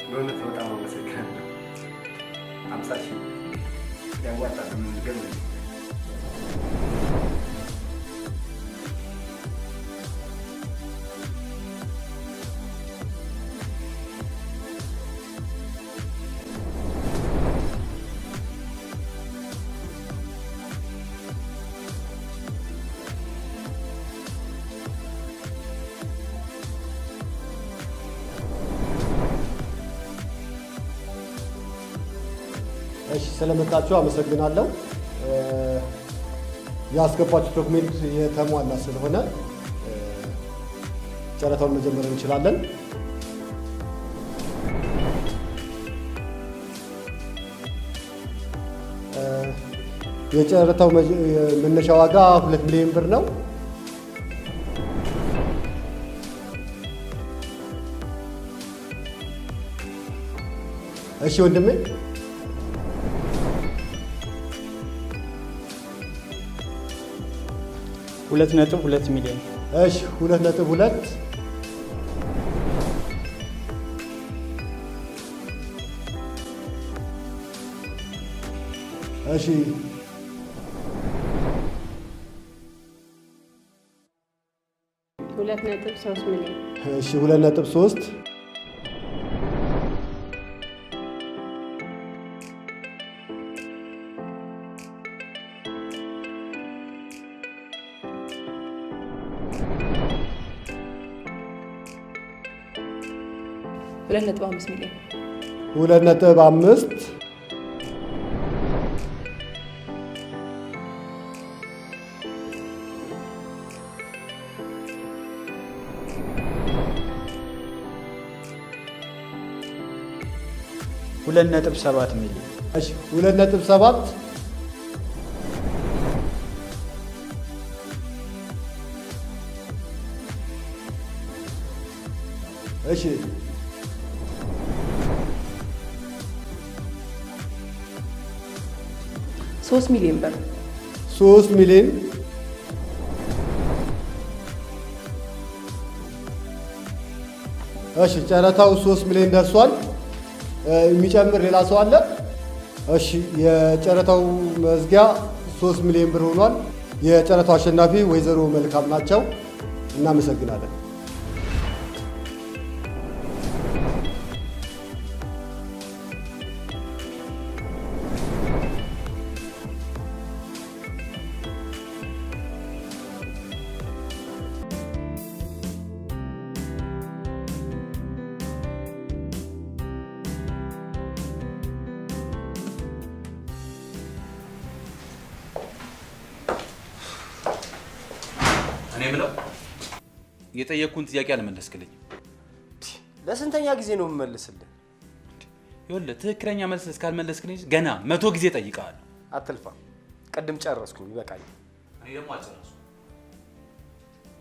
በእውነት በጣም አመሰግናለሁ። 50,000 ያዋጣል ግን እሺ ስለመጣችሁ አመሰግናለሁ። ያስገባችሁ ዶክሜንት የተሟላ ስለሆነ ጨረታውን መጀመር እንችላለን። የጨረታው መነሻ ዋጋ 2 ሚሊዮን ብር ነው። እሺ ወንድሜ 2.2 ሚሊዮን። እሺ 2.2 እሺ 2.3 ሚሊዮን። እሺ 2.3 2.5 ሚሊዮን። 2.5 2.7 ሚሊዮን። እሺ 2.7 እሺ 3 ሚሊዮን ብር። 3 ሚሊዮን። እሺ ጨረታው 3 ሚሊዮን ደርሷል። የሚጨምር ሌላ ሰው አለ? እሺ የጨረታው መዝጊያ 3 ሚሊዮን ብር ሆኗል። የጨረታው አሸናፊ ወይዘሮ መልካም ናቸው። እናመሰግናለን። እኔ የምለው የጠየቅኩን ጥያቄ አልመለስክልኝም። ለስንተኛ ጊዜ ነው የምመልስልህ? ይኸውልህ ትክክለኛ መልስ እስካልመለስክልኝ ገና 100 ጊዜ ጠይቀሃለሁ። አትልፋ። ቅድም ጨረስኩኝ፣ ይበቃኛል። እኔ ደግሞ አልጨረስኩም።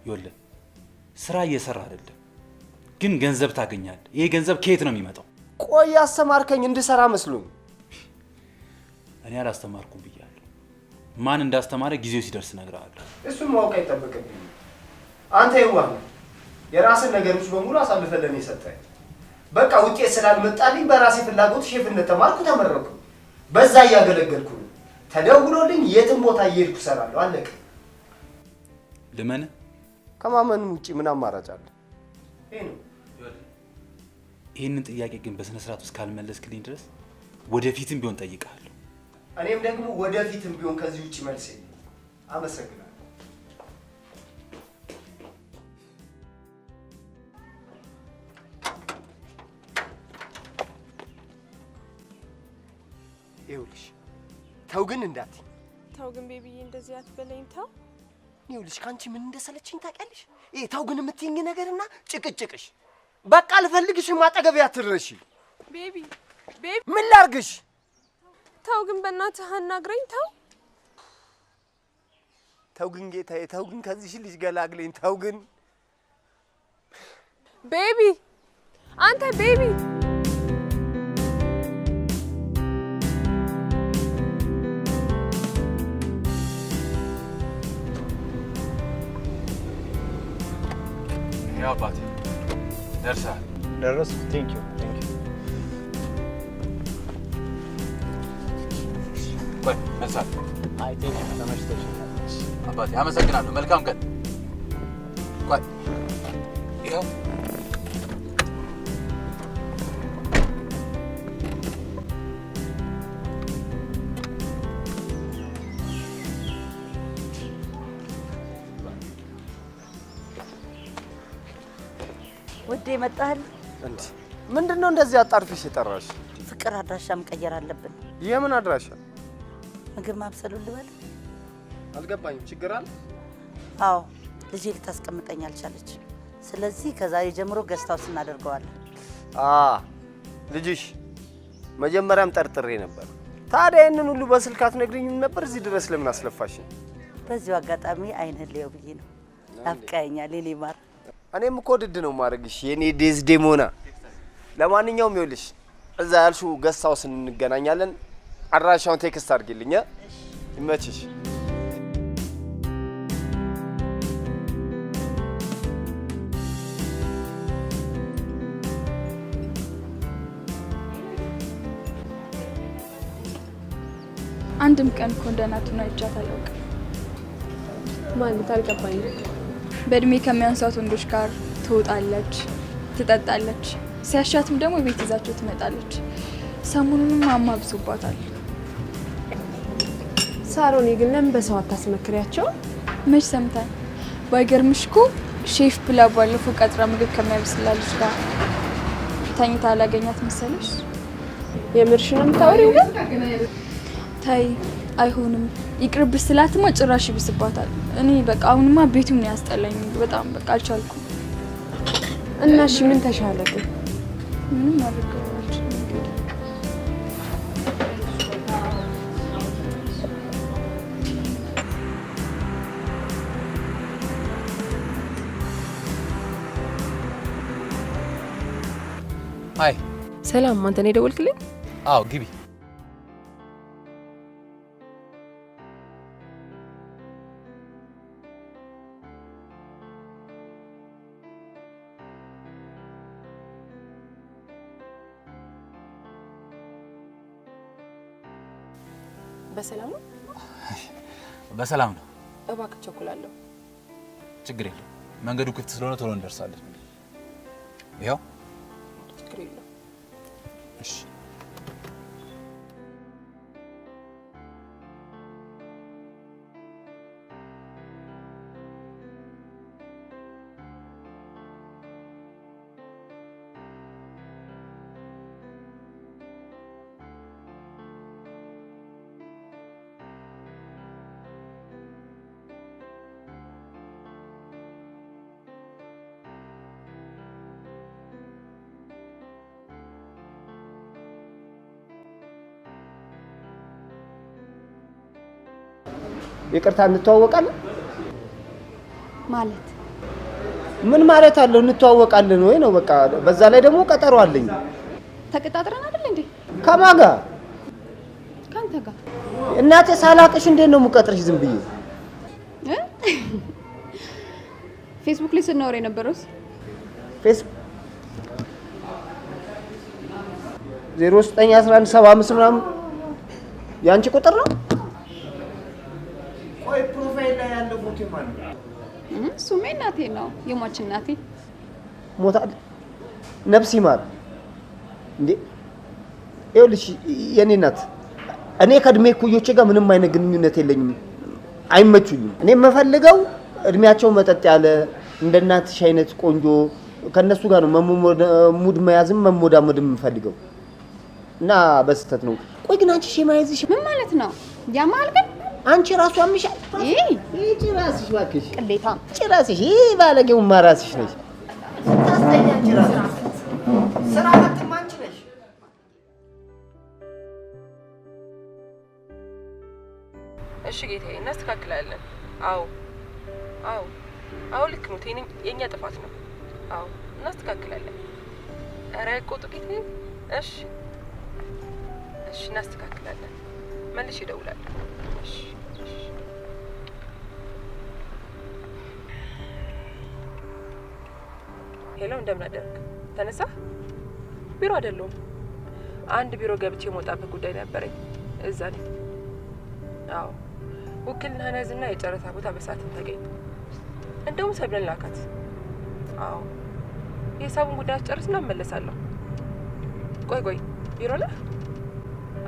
ይኸውልህ ስራ እየሰራ አይደለም፣ ግን ገንዘብ ታገኛለህ። ይሄ ገንዘብ ከየት ነው የሚመጣው? ቆይ አስተማርከኝ እንድሰራ መስሎኝ። እኔ አላስተማርኩም ብያለሁ። ማን እንዳስተማረ ጊዜው ሲደርስ እነግርሃለሁ። እሱን ማወቅ አይጠበቅብኝም። አንተ የዋህ ነህ። የራስን ነገሮች በሙሉ አሳልፈህ ለኔ ሰጠህ። በቃ ውጤት ስላልመጣልኝ በራሴ ፍላጎት ሼፍነት ተማርኩ፣ ተመረኩ። በዛ እያገለገልኩ ነው። ተደውሎልኝ የትም ቦታ እየሄድኩ እሰራለሁ። አለቀ። ልመን ከማመንም ውጪ ምን አማራጭ አለ? ይሄ ነው። ይህንን ጥያቄ ግን በስነ ስርዓት ውስጥ ካልመለስክልኝ ድረስ ወደፊትም ቢሆን ጠይቀሃለሁ። እኔም ደግሞ ወደፊትም ቢሆን ከዚህ ውጪ መልስ የለም። አመሰግናለሁ። ይኸውልሽ ተው ግን እንዳትዪ። ተው ግን ቤቢዬ እንደዚህ አትበለኝ። ተው ይኸውልሽ ከአንቺ ምን እንደሰለችኝ ታውቂያለሽ? ይሄ ተው ግን የምትይኝ ነገርና ጭቅጭቅሽ። በቃ አልፈልግሽም፣ አጠገቤ አትድረሺ። ቤቢ ምን ላርግሽ? ተው ግን በእናትህ አናግረኝ። ተው ተው ግን ጌታዬ፣ ተው ግን ከዚህ ልጅ ገላግለኝ። ተው ግን ቤቢ፣ አንተ ቤቢ። ያው አባቴ ደርሰሃል። ደረስኩ። ቴንክ ዩ። ቆይ መልሳል። አይ ተመችቶኛል አባቴ አመሰግናለሁ። መልካም ቀን። ቆይ ይኸው ወዴ መጣል እንዴ ምንድነው እንደዚህ አጣርፊሽ የጠራሽ? ፍቅር አድራሻ መቀየር አለብን። የምን አድራሻ? ምግብ ማብሰሉን ልበል? አልገባኝም። ችግር አለ? አዎ ልጄ ልታስቀምጠኝ አልቻለች። ስለዚህ ከዛሬ ጀምሮ ገስታውስ እናደርገዋለን። ልጅሽ መጀመሪያም ጠርጥሬ ነበር። ታዲያ ይሄንን ሁሉ በስልክ አትነግሪኝም ነበር? እዚህ ድረስ ለምን አስለፋሽ? በዚሁ አጋጣሚ አይንህን ልየው ብዬ ነው። ናፍቀኸኛል የኔ ማር። እኔም እኮ ድድ ነው ማድረግሽ የኔ ዴዝዴሞና። ለማንኛውም ይኸውልሽ እዛ ያልሽው ገስታውስ እንገናኛለን። አድራሻውን ቴክስት አድርጊልኝ። ይመችሽ። አንድም ቀን እኮ እንደ እናቱና አይቻት አላውቅም። ማለት አልገባኝም። በእድሜ ከሚያንሳት ወንዶች ጋር ትወጣለች፣ ትጠጣለች፣ ሲያሻትም ደግሞ ቤት ይዛቸው ትመጣለች። ሰሞኑንም አማብሶባታል። ሳሮኔ ግን ለምን በሰው አታስመክሪያቸው? መች ሰምታል። ባይገርምሽ እኮ ሼፍ ብላ ባለፈው ቀጥራ ምግብ ከሚያበስላልሽ ጋር ተኝታ አላገኛት መሰለሽ። የምርሽ ነው የምታወሪው? ታይ አይሆንም ይቅርብሽ ስላትማ ጭራሽ ይብስባታል። እኔ በቃ አሁንማ ቤቱን ያስጠላኝ በጣም በቃ አልቻልኩም። እና እሺ ምን ተሻለ ግን? ምንም አድርገዋለች እንግዲህ አይ ሰላም፣ አንተ ነው የደወልክልኝ? አዎ ግቢ። በሰላም ነው? በሰላም ነው። እባክህ ቸኩላለሁ። ችግር የለም መንገዱ ክፍት ስለሆነ ቶሎ እንደርሳለን። ይኸው ችግር የለም። እሺ ይቅርታ እንተዋወቃለን ማለት ምን ማለት አለው? እንተዋወቃለን ወይ ነው በቃ። በዛ ላይ ደግሞ ቀጠሮ አለኝ። ተቀጣጥረን አይደል እንዴ? ከማን ጋር? ካንተ ጋር። እናቴ ሳላቅሽ እንዴት ነው የምቀጥርሽ? ዝም ብዬ ፌስቡክ ላይ ስናወራ የነበረውስ ፌስቡክ 091175 ምናምን ያንቺ ቁጥር ነው? ቆይ ፕሮፋይል ላይ ያለው ፎቶ ማለት ነው? እሱማ እናቴ ነው፣ የሟች እናቴ ሞታ ነፍስ ይማር እንዴ። ይኸውልሽ የኔ እናት እኔ ከእድሜ እኩዮቼ ጋር ምንም አይነት ግንኙነት የለኝም፣ አይመቹኝም። እኔ የምፈልገው እድሜያቸው መጠጥ ያለ እንደ እናትሽ አይነት ቆንጆ ከነሱ ጋር ነው ሙድ መያዝም መሞዳሞድም የምፈልገው እና በስተት ነው። ቆይ ግን አንቺ ሸማይዝሽ ምን ማለት ነው? ያማል ግን አንቺ ራሱ አምሻል። ይሄ ራስሽ እባክሽ ቅሌታ ራስሽ ባለጌው ራስሽ ነሽ። ታስተኛ አንቺ ራስሽ ስራ ፈትም አንቺ ነሽ። እሺ ጌታዬ፣ እናስተካክላለን። አዎ አዎ አዎ፣ ልክ ነው። የኛ ጥፋት ነው። አዎ እናስተካክላለን። ኧረ ቆጡ ጌታዬ። እሺ እሺ፣ እናስተካክላለን። መልሼ እደውላለሁ። እሺ እሺ። ሄሎ፣ እንደምን አደርክ? ተነሳ? ቢሮ አይደለሁም። አንድ ቢሮ ገብቼ የመውጣበት ጉዳይ ነበረኝ። እዛ ነኝ። አዎ ውክልና ያዝና የጨረታ ቦታ በሰዓት ተገኝ። እንደውም ሰብለን ላካት። አዎ የሂሳቡን ጉዳይ ጨርስና እመለሳለሁ። ቆይ ቢሮ ነህ?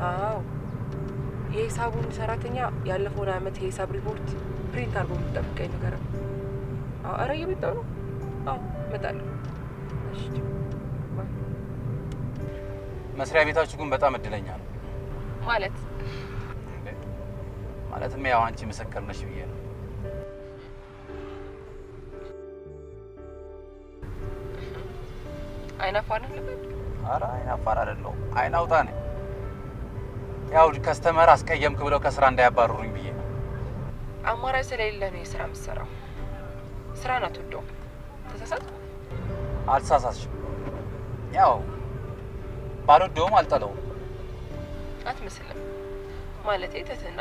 አዎ የሂሳቡን ሰራተኛ ያለፈውን አመት የሂሳብ ሪፖርት ፕሪንት አድርጎ የሚጠብቀኝ ነገር ነው። አዎ ኧረ እየመጣሁ ነው። አዎ እመጣለሁ። እሺ መስሪያ ቤታችሁ ግን በጣም እድለኛ ነው። ማለትም ያው አንቺ ምስክር ነሽ ብዬ ነው። አይናፋር ነህ ልበል? ኧረ አይናፋር አይደለሁም፣ አይን አውጣ ነኝ። ያው ከስተመር አስቀየምክ ብለው ከስራ እንዳያባርሩኝ ብዬ ነው። አማራጭ ስለሌለ ነው የስራ የምትሰራው። ስራን አትወደውም። ተሳሳትኩ? አልተሳሳትሽም። ያው ባልወደውም አልጠለውም። አትመስልም። ማለቴ ትህትና።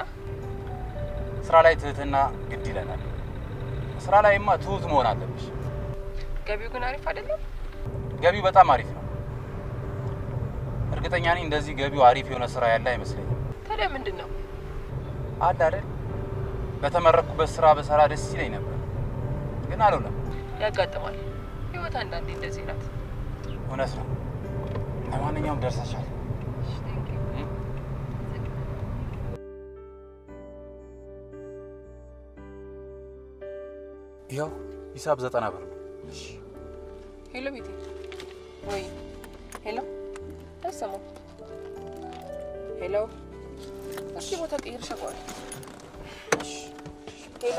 ስራ ላይ ትህትና ግድ ይለናል። ስራ ላይማ ትሁት መሆን አለብሽ። ገቢው ግን አሪፍ አይደለም? ገቢው በጣም አሪፍ ነው። እርግጠኛ ነኝ እንደዚህ ገቢው አሪፍ የሆነ ስራ ያለ አይመስለኝም። ታዲያ ምንድን ነው? አለ አይደል በተመረኩበት ስራ በሰራ ደስ ይለኝ ነበር፣ ግን አልሆነም። ያጋጥማል። ህይወት አንዳንዴ እንደዚህ ናት። እውነት ነው። ለማንኛውም ደርሰሻል። ይኸው ሂሳብ 90 ብር ነው። እሺ ሄሎ ቤቴ። ወይ ሄሎ፣ አይሰማም። ሄሎ፣ እስኪ ቦታ ቀይር ሸቋል። ሄሎ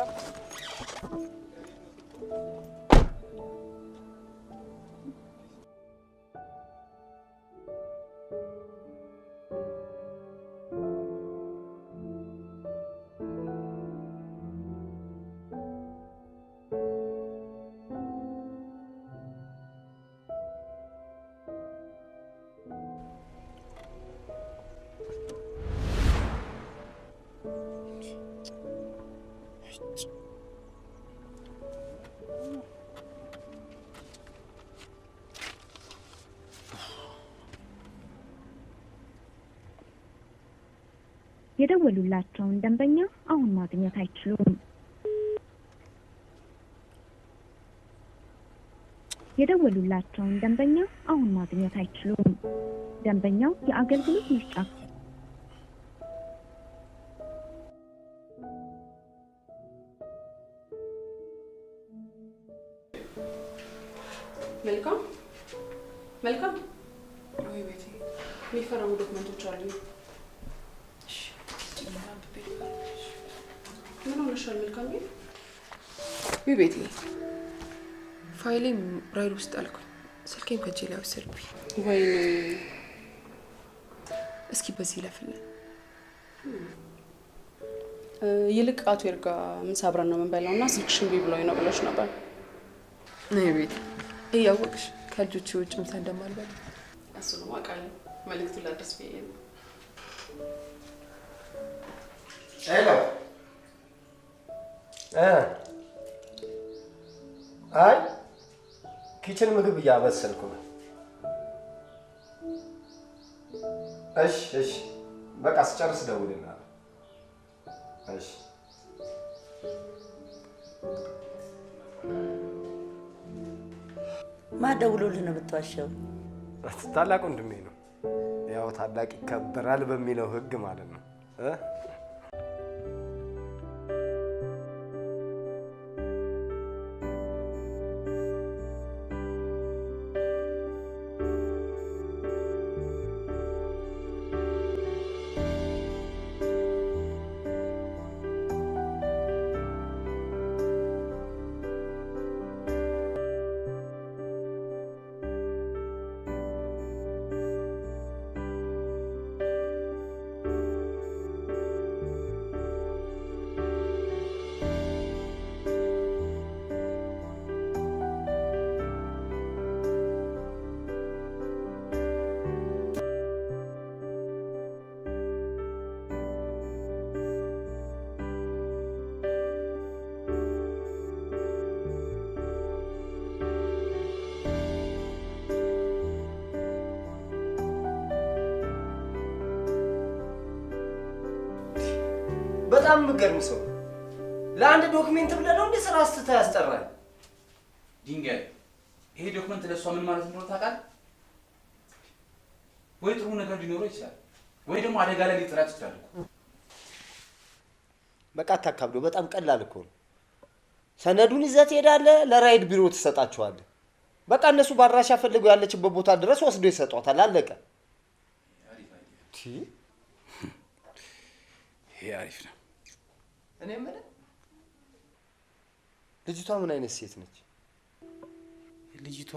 የደወሉላቸውን ደንበኛ አሁን ማግኘት አይችሉም። የደወሉላቸውን ደንበኛ አሁን ማግኘት አይችሉም። ደንበኛው የአገልግሎት መስጫ መልካም ወይ ቤቴ የሚፈረሙ ዶክመንቶች አሉ። ምን ሆነሻል? መልካም ወይ ቤቴ ፋይሌም ራይድ ውስጥ አልኩኝ። ስልኬም ከእጄ ላይ ወሰድብኝ። ወይኔ እስኪ በዚህ ለፍልን። ይልቅ አቶ ይርጋ ምሳ አብረን ነው የምንበላው እና ስልክሽን እምቢ ብሎኝ ነው ብለሽ ነበር። ነይ ቤት እያወቅሽ ከልጆቼ ውጭ ምሳ እንደማልበላ እሱ ነው አውቃለሁ። መልዕክቱን ላድርስ ብዬ ነው። ሄሎ አይ ኪችን ምግብ እያበሰልኩ ነው። እሺ በቃ ስጨርስ ደውልልሃለሁ። እሺ ማን ደውሎልህ ነው የምትዋሸው? ታላቅ ወንድሜ ነው። ያው ታላቅ ይከበራል በሚለው ህግ ማለት ነው። በጣም የምትገርም ሰው። ለአንድ ዶክሜንት ብለህ ነው እንዴ ስራ ስትተህ ያስጠራል? ድንጋይ ይሄ ዶክመንት ለሷ ምን ማለት እንደሆነ ታውቃለህ? ወይ ጥሩ ነገር ሊኖረው ይችላል፣ ወይ ደግሞ አደጋ ላይ ሊጥላት ይችላል እኮ። በቃ አታካብደው። በጣም ቀላል እኮ ነው። ሰነዱን ይዘህ ትሄዳለህ፣ ለራይድ ቢሮ ትሰጣቸዋለህ። በቃ እነሱ ባድራሻ ፈልገው ያለችበት ቦታ ድረስ ወስዶ ይሰጧታል። አለቀ። ይሄ አሪፍ ነው። እኔ የምልህ ልጅቷ ምን አይነት ሴት ነች? ልጅቷ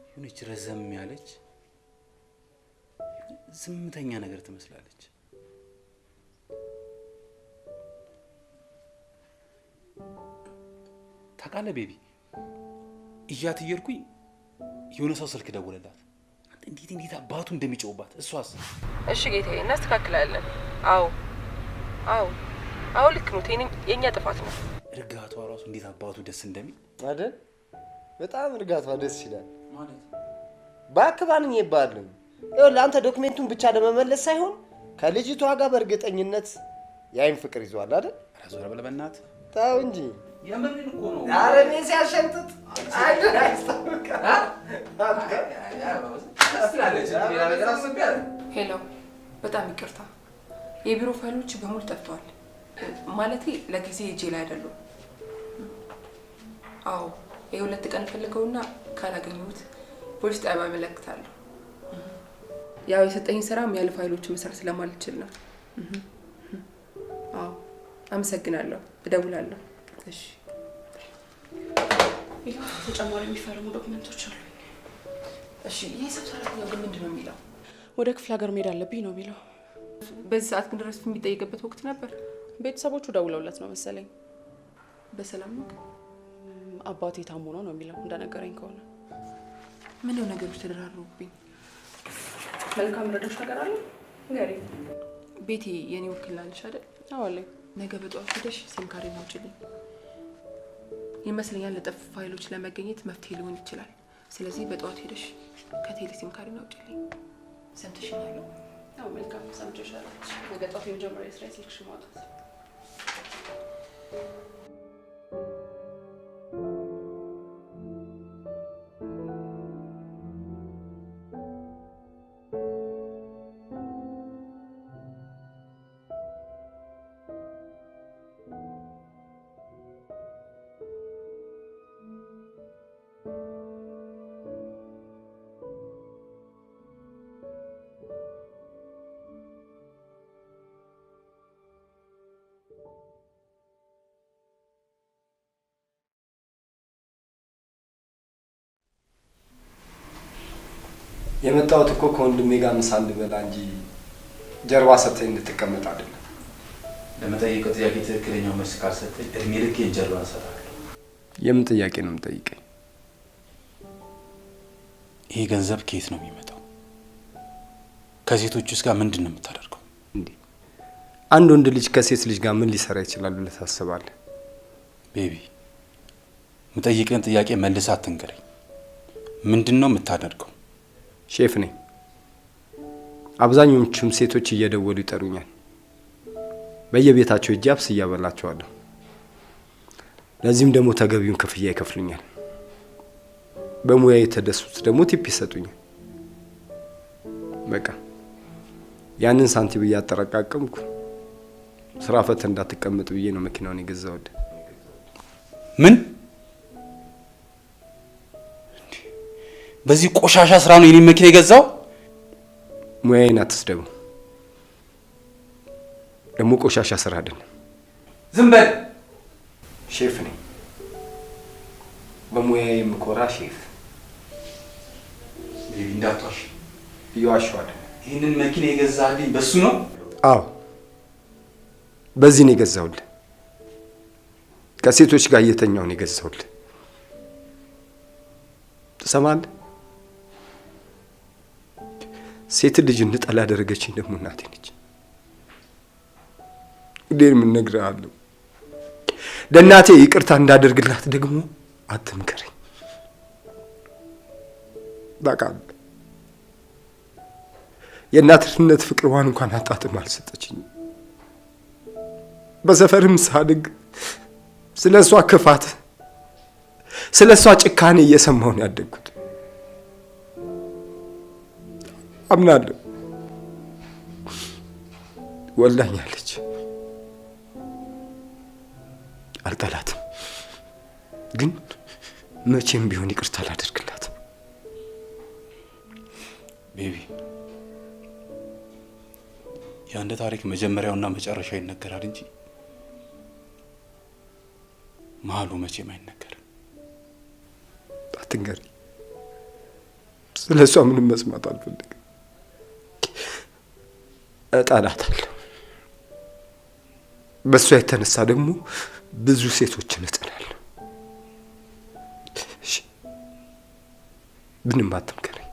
የሆነች ረዘም ያለች ዝምተኛ ነገር ትመስላለች። ታውቃለህ ቤቢ፣ እያት እየሄድኩኝ የሆነ ሰው ስልክ ደወለላት። እንዴት አባቱ እንደሚጮውባት እሷስ። እሺ ጌታዬ፣ እናስተካክላለን። አዎ ልክ ነው። የኛ ጥፋት ነው። እርጋቷ ራሱ እንዴት አባቱ ደስ እንደሚል አይደል? በጣም እርጋቷ ደስ ይላል። ማለት ባክባንኝ ይባላል። ይኸውልህ አንተ ዶክሜንቱን ብቻ ለመመለስ ሳይሆን ከልጅቷ ጋር በእርግጠኝነት የአይን ፍቅር ይዟል አይደል? ራሱ ረበለ በእናትህ ተው እንጂ የምርን እኮ ነው። ኧረ እኔ ሲያሸምጥጥ አይደል? ሄሎ፣ በጣም ይቅርታ። የቢሮ ፋይሎች በሙሉ ጠፍተዋል። ማለቴ ለጊዜ እጄ ላይ አይደሉም። አዎ የሁለት ቀን ፈልገውና ካላገኙት ፖሊስ ጣቢያ አመለክታለሁ። ያው የሰጠኝ ስራም ያለ ፋይሎች መስራት ስለማልችል ነው። አዎ አመሰግናለሁ። እደውላለሁ። እሺ። ተጨማሪ የሚፈርሙ ዶክመንቶች አሉ። እሺ። ይሄ ሰብ ሰራተኛው ግን ምንድን ነው የሚለው? ወደ ክፍለ ሀገር መሄድ አለብኝ ነው የሚለው። በዚህ ሰዓት ግን ድረስ የሚጠይቅበት ወቅት ነበር። ቤተሰቦቹ ደውለውለት ነው መሰለኝ። በሰላም ነው? አባቴ ታሞ ነው የሚለው እንደነገረኝ ከሆነ። ምነው ነገሮች ተደራረቡብኝ። መልካም ረዳሽ ነገር አለ ንገሪ። ቤቴ የኔ ውክልና አለሽ አይደል? አዎ አለኝ። ነገ በጠዋት ሄደሽ ሲም ካርድ አውጪልኝ ይመስለኛል። ለጠፉ ፋይሎች ለመገኘት መፍትሄ ሊሆን ይችላል። ስለዚህ በጠዋት ሄደሽ ከቴሌ ሲም ካርድ አውጪልኝ። ሰምተሽኛል? አዎ መልካም ሰምቼሻለሁ። ነገ ጠዋት የመጀመሪያ ስራ ስልክሽ ማውጣት። የመጣሁት እኮ ከወንድሜ ጋር ምሳ እንድበላ እንጂ ጀርባ ሰጥተኝ እንድትቀመጥ አይደለም። ለመጠየቀው ጥያቄ ትክክለኛው መልስ ካልሰጠኝ እድሜ ልኬን ጀርባ እሰጣለሁ። የምን ጥያቄ ነው የምጠይቀኝ? ይሄ ገንዘብ ከየት ነው የሚመጣው? ከሴቶች ውስጥ ጋር ምንድን ነው የምታደርገው? እንዴ አንድ ወንድ ልጅ ከሴት ልጅ ጋር ምን ሊሰራ ይችላል ብለህ ታስባለህ? ቤቢ የምጠይቅህን ጥያቄ መልስ አትንገረኝ። ምንድን ነው የምታደርገው? ሼፍ ነኝ። አብዛኞቹም ሴቶች እየደወሉ ይጠሩኛል። በየቤታቸው እጅ አብስ እያበላቸዋለሁ። ለዚህም ደግሞ ተገቢውን ክፍያ ይከፍሉኛል። በሙያ የተደሱት ደግሞ ቲፕ ይሰጡኛል። በቃ ያንን ሳንቲም እያጠረቃቀምኩ ስራ ፈት እንዳትቀመጥ ብዬ ነው መኪናውን የገዛሁት። ምን? በዚህ ቆሻሻ ስራ ነው የኔ መኪና የገዛው? ሙያዬን አትስደቡ። ደግሞ ቆሻሻ ስራ አይደለም። ዝም በል። ሼፍ ነኝ። በሙያዬ የምኮራ ሼፍ። ቤቢ እንዳትዋሽ። እየዋሸሁ አይደለም። ይህንን መኪና የገዛልኝ በሱ ነው? አዎ በዚህ ነው የገዛሁልህ። ከሴቶች ጋር እየተኛው ነው የገዛሁልህ። ትሰማለህ? ሴት ልጅ እንድጠላ ያደረገችኝ ደግሞ እናቴ ነች። እንዴት ምን እነግርሃለሁ? ለእናቴ ይቅርታ እንዳደርግላት ደግሞ አትምከረኝ። በቃ የእናትነት ፍቅርዋን እንኳን አጣጥም አልሰጠችኝም። በሰፈርም ሳድግ ስለ እሷ ክፋት፣ ስለ እሷ ጭካኔ እየሰማሁ ነው ያደግኩት። አምናለሁ ወልዳኛለች። አልጠላትም፣ ግን መቼም ቢሆን ይቅርታ አላደርግላት። ቤቢ የአንድ ታሪክ መጀመሪያውና መጨረሻው ይነገራል እንጂ መሀሉ መቼም አይነገርም። አትንገሪ። ስለ እሷ ምንም መስማት አልፈልግም። እጠላታለሁ። በእሷ የተነሳ ደግሞ ብዙ ሴቶችን እጠላለሁ። እሺ፣ ምንም አትምከረኝ።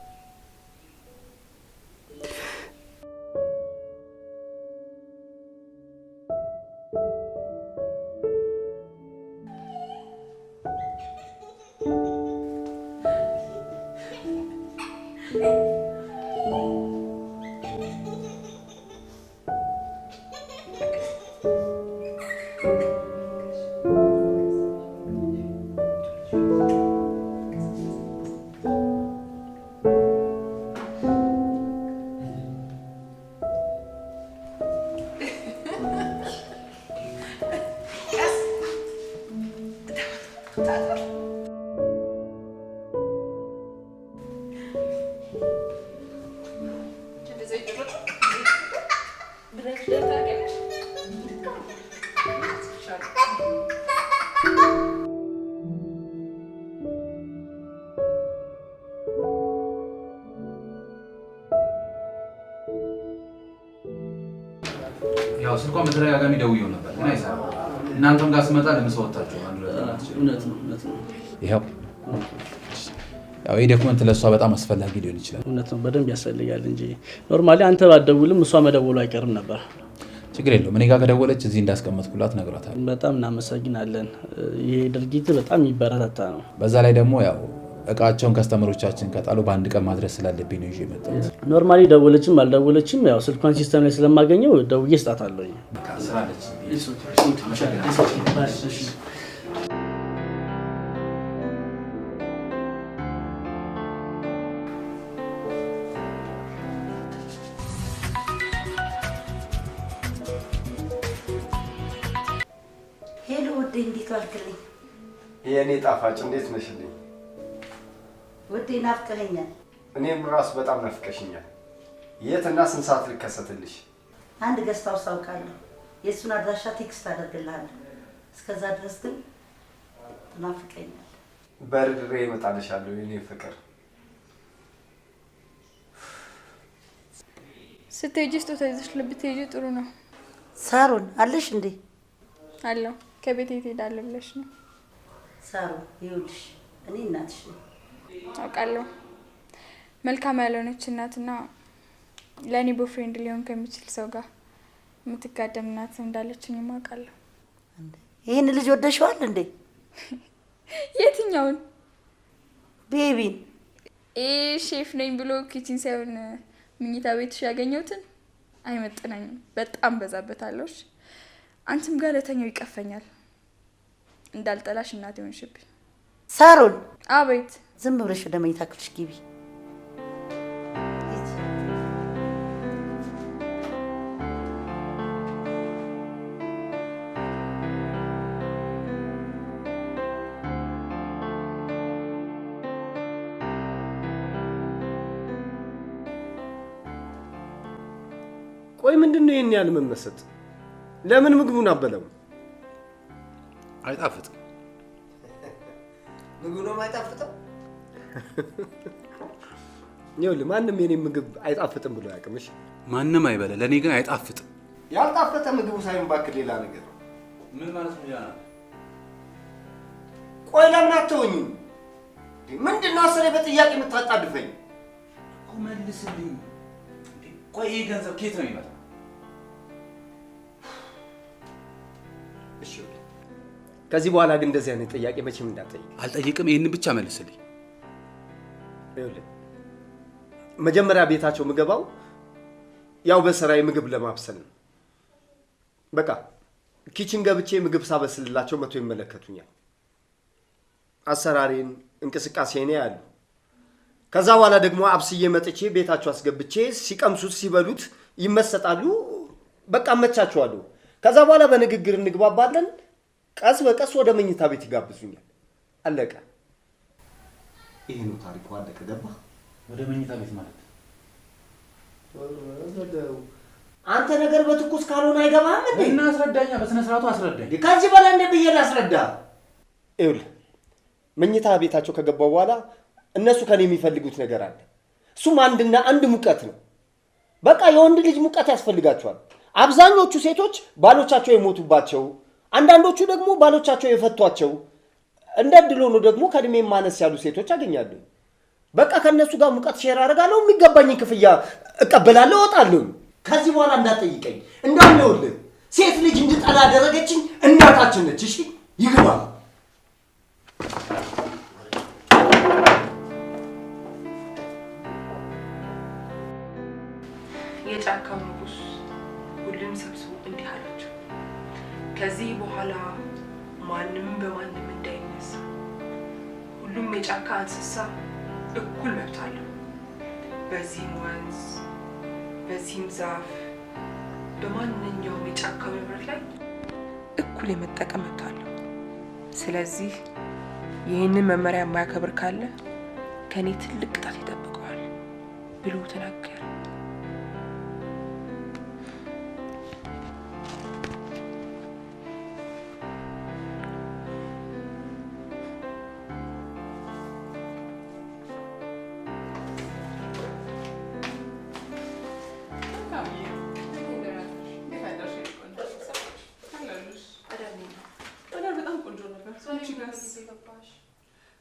ያው ስልኳን በተደጋጋሚ ደውዬው ነበር ግን አይሰራም። እናንተም ጋር ስመጣ ለምሳ ወጣችሁ አንዱ ለታችሁ። እውነት ነው። ይሄው ያው ይሄ ዶክመንት ለእሷ በጣም አስፈላጊ ሊሆን ይችላል። እውነት ነው፣ በደንብ ያስፈልጋል እንጂ ኖርማሊ አንተ ባትደውልም እሷ መደወሉ አይቀርም ነበር። ችግር የለውም። እኔ ጋር ከደወለች እዚህ እንዳስቀመጥኩላት ነግራታለሁ። በጣም እናመሰግናለን። ይሄ ድርጊት በጣም የሚበረታታ ነው። በዛ ላይ ደግሞ ያው እቃቸውን ከስተመሮቻችን ከጣሉ በአንድ ቀን ማድረስ ስላለብኝ ነው ይዤ የመጣሁት። ኖርማሊ ደወለችም አልደወለችም ያው ስልኳን ሲስተም ላይ ስለማገኘው ደውዬ ስጣታለሁ። ስላለች ሄሎ ውዴ፣ እንዴት ዋልክልኝ? የእኔ ጣፋጭ እንዴት ነሽልኝ? ውዴ ናፍቀኸኛል። እኔም ራሱ በጣም ናፍቀሽኛል። የትና ስንት ሰዓት ልከሰትልሽ? አንድ ገስት ሃውስ አውቃለሁ። የእሱን አድራሻ ቴክስት አደርግልሃለሁ። እስከዛ ድረስ ግን ትናፍቀኛል። በርድሬ እመጣልሻለሁ የኔ ፍቅር። ስትሄጂ ስጦታ ይዘሽ ልብትሄጂ ጥሩ ነው። ሳሩን አለሽ እንዴ? አለው። ከቤት የት ሄዳለሁ ብለሽ ነው? ሳሩን ይኸውልሽ፣ እኔ እናትሽ ነኝ። አውቃለሁ። መልካም ያልሆነች እናትና ለእኔ ቦይፍሬንድ ሊሆን ከሚችል ሰው ጋር የምትጋደም እናት እንዳለችኝ አውቃለሁ። ይህን ልጅ ወደሽዋል እንዴ? የትኛውን? ቤቢን። ሼፍ ነኝ ብሎ ኪችን ሳይሆን ምኝታ ቤትሽ ያገኘሁትን አይመጥነኝም። በጣም በዛበታለሁ። አንቺም ጋር ለተኛው ይቀፈኛል። እንዳልጠላሽ እናቴ ሆንሽብኝ። ሳሩን። አቤት። ዝም ብለሽ ወደ መኝታ ክፍልሽ ግቢ። ቆይ ምንድነው ይሄን ያህል መመሰጥ? ለምን ምግቡን አበለው? አይጣፍጥም። ምግቡ ነው የማይጣፍጠው? ይኸውልህ ማንም የኔ ምግብ አይጣፍጥም ብሎ ያቅምሽ። ማንም አይበለ፣ ለእኔ ግን አይጣፍጥም። ያልጣፈጠ ምግቡ ሳይሆን እባክህ ሌላ ነገር ነው። ምን ማለት ነው? ያ ቆይ ለምን አትሆኝም? ምንድነው አሰለ በጥያቄ የምታጣድፈኝ? እኮ መልስልኝ። ቆይ ይሄ ገንዘብ ከየት ነው የሚመጣው? እሺ ከዚህ በኋላ ግን እንደዚህ አይነት ጥያቄ መቼም እንዳትጠይቅ። አልጠይቅም። ይሄንን ብቻ መልስልኝ። ይኸውልህ መጀመሪያ ቤታቸው ምገባው ያው በስራዬ ምግብ ለማብሰል ነው። በቃ ኪችን ገብቼ ምግብ ሳበስልላቸው መቶ ይመለከቱኛል። አሰራሬን እንቅስቃሴኔ ያሉ ከዛ በኋላ ደግሞ አብስዬ መጥቼ ቤታቸው አስገብቼ ሲቀምሱት ሲበሉት ይመሰጣሉ። በቃ መቻቸዋለሁ። ከዛ በኋላ በንግግር እንግባባለን። ቀስ በቀስ ወደ መኝታ ቤት ይጋብዙኛል። አለቀ። ይሄ ነው ታሪኩ። አለቀ። ገባ? ወደ መኝታ ቤት ማለት አንተ ነገር በትኩስ ካልሆነ አይገባም እንዴ? እና አስረዳኛ፣ በስነ ስርዓቱ አስረዳኝ። ከዚህ በላይ እንደ ብዬ ላስረዳ? ይኸውልህ መኝታ ቤታቸው ከገባው በኋላ እነሱ ከኔ የሚፈልጉት ነገር አለ። እሱም አንድና አንድ ሙቀት ነው። በቃ የወንድ ልጅ ሙቀት ያስፈልጋቸዋል። አብዛኞቹ ሴቶች ባሎቻቸው የሞቱባቸው፣ አንዳንዶቹ ደግሞ ባሎቻቸው የፈቷቸው፣ እንደ ዕድል ሆኖ ደግሞ ከእድሜ ማነስ ያሉ ሴቶች አገኛለሁ። በቃ ከእነሱ ጋር ሙቀት ሼር አደርጋለሁ። የሚገባኝን ክፍያ እቀበላለሁ፣ እወጣለሁ። ከዚህ በኋላ እንዳትጠይቀኝ። እንዳለውልህ ሴት ልጅ እንድጠላ ያደረገችኝ እናታችን ነች። እሺ ይግባ። የጫካው ንጉስ ሁሉም ሰብስቦ እንዲህ አላቸው፣ ከዚህ በኋላ ማንም በማንም እንዳይነሳ፣ ሁሉም የጫካ እንስሳ እኩል መብት አለው። በዚህም ወንዝ፣ በዚህም ዛፍ፣ በማንኛውም የጫካ ንብረት ላይ እኩል የመጠቀም መብት አለው። ስለዚህ ይህንን መመሪያ የማያከብር ካለ ከኔ ትልቅ ቅጣት ይጠብቀዋል ብሎ ተናገረ።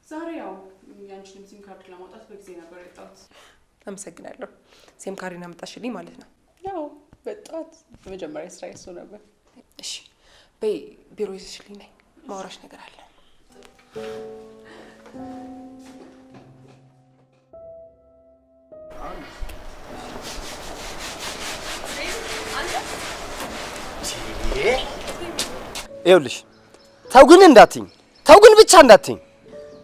ዛሬ ያው ያንቺንም ሲም ካርድ ለማውጣት በጊዜ ነበር የወጣሁት። አመሰግናለሁ። ሲም ካርድ አመጣሽልኝ ማለት ነው? ያው በጣት በመጀመሪያ ስራ እሱ ነበር። እሺ በይ ቢሮ ይዘሽልኝ ነይ፣ ማውራሽ ነገር አለ። ይኸውልሽ ተው ግን እንዳትኝ፣ ተው ግን ብቻ እንዳትኝ።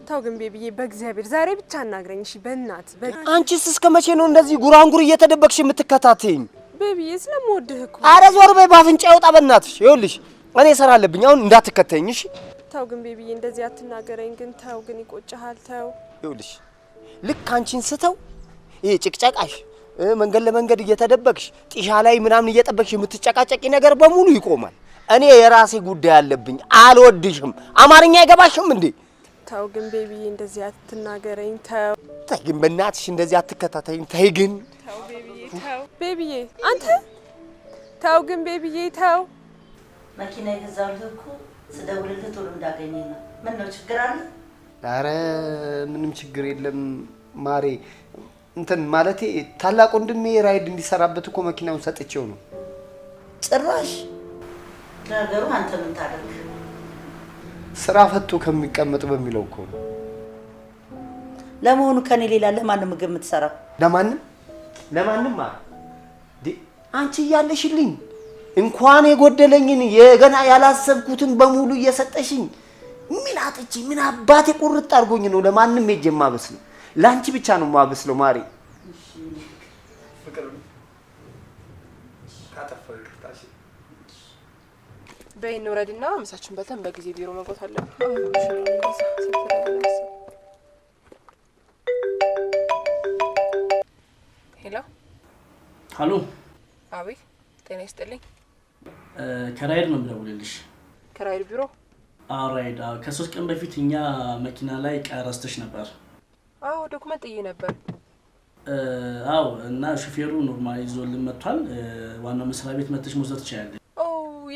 ተው ግን ቤቢዬ በእግዚአብሔር ዛሬ ብቻ አናግረኝ እሺ። በእናት አንቺስ እስከ መቼ ነው እንደዚህ ጉራንጉር እየተደበቅሽ የምትከታተይኝ? ቤቢዬ ስለምወድህ እኮ። ኧረ ዞር በይ፣ ባፍንጫ ይወጣ በእናትሽ። ይኸውልሽ እኔ ስራ አለብኝ፣ አሁን እንዳትከተይኝ እሺ። ተው ግን ቤቢዬ እንደዚህ አትናገረኝ ግን ተው ግን ይቆጭሃል ተው። ይኸውልሽ ልክ አንቺን ስተው ይሄ ጭቅጨቃሽ፣ መንገድ ለመንገድ እየተደበቅሽ ጢሻ ላይ ምናምን እየጠበቅሽ የምትጨቃጨቂ ነገር በሙሉ ይቆማል። እኔ የራሴ ጉዳይ አለብኝ። አልወድሽም። አማርኛ አይገባሽም እንዴ? ተው ግን ቤቢዬ እንደዚህ አትናገረኝ ተው። ተይ ግን በእናትሽ እንደዚህ አትከታተይኝ። ተይ ግን ተው ቤቢዬ ተው። ቤቢዬ አንተ ተው ግን ቤቢዬ ተው። መኪና የገዛሁልህ እኮ ስደውልልህ ቶሎ እንዳገኘህ ነው። ምን ነው ችግር አለ? ኧረ ምንም ችግር የለም ማሬ። እንትን ማለቴ ታላቅ ወንድሜ ራይድ እንዲሰራበት እኮ መኪናውን ሰጥቼው ነው። ጭራሽ ነገሩ አንተ ምን ታደርግ? ስራ ፈቶ ከሚቀመጥ በሚለው እኮ ነው። ለመሆኑ ከኔ ሌላ ለማን ነው ምግብ የምትሰራው? ለማንም ማለት አንቺ እያለሽልኝ እንኳን የጎደለኝን የገና ያላሰብኩትን በሙሉ እየሰጠሽኝ ምን አጥቼ ምን አባቴ ቁርጥ አድርጎኝ ነው ለማንም ሄጄ የማበስለው? ለአንቺ ብቻ ነው የማበስለው ማሪ። ፍቅር ካጠፋው ይቅርታሽ። በይ እንውረድና ምሳችን በልተን በጊዜ ቢሮ መግባት አለብን። ሄሎ ሀሎ። አቤት፣ ጤና ይስጥልኝ። ከራይድ ነው የምደውልልሽ። ከራይድ ቢሮ? አዎ ራይድ። ከ3 ቀን በፊት እኛ መኪና ላይ ዕቃ ረስተሽ ነበር። አዎ ዶክመንት ጥዬ ነበር። አዎ እና ሹፌሩ ኖርማሊ ይዞልን መጥቷል። ዋናው መስሪያ ቤት መጥተሽ መውሰድ ትችያለሽ።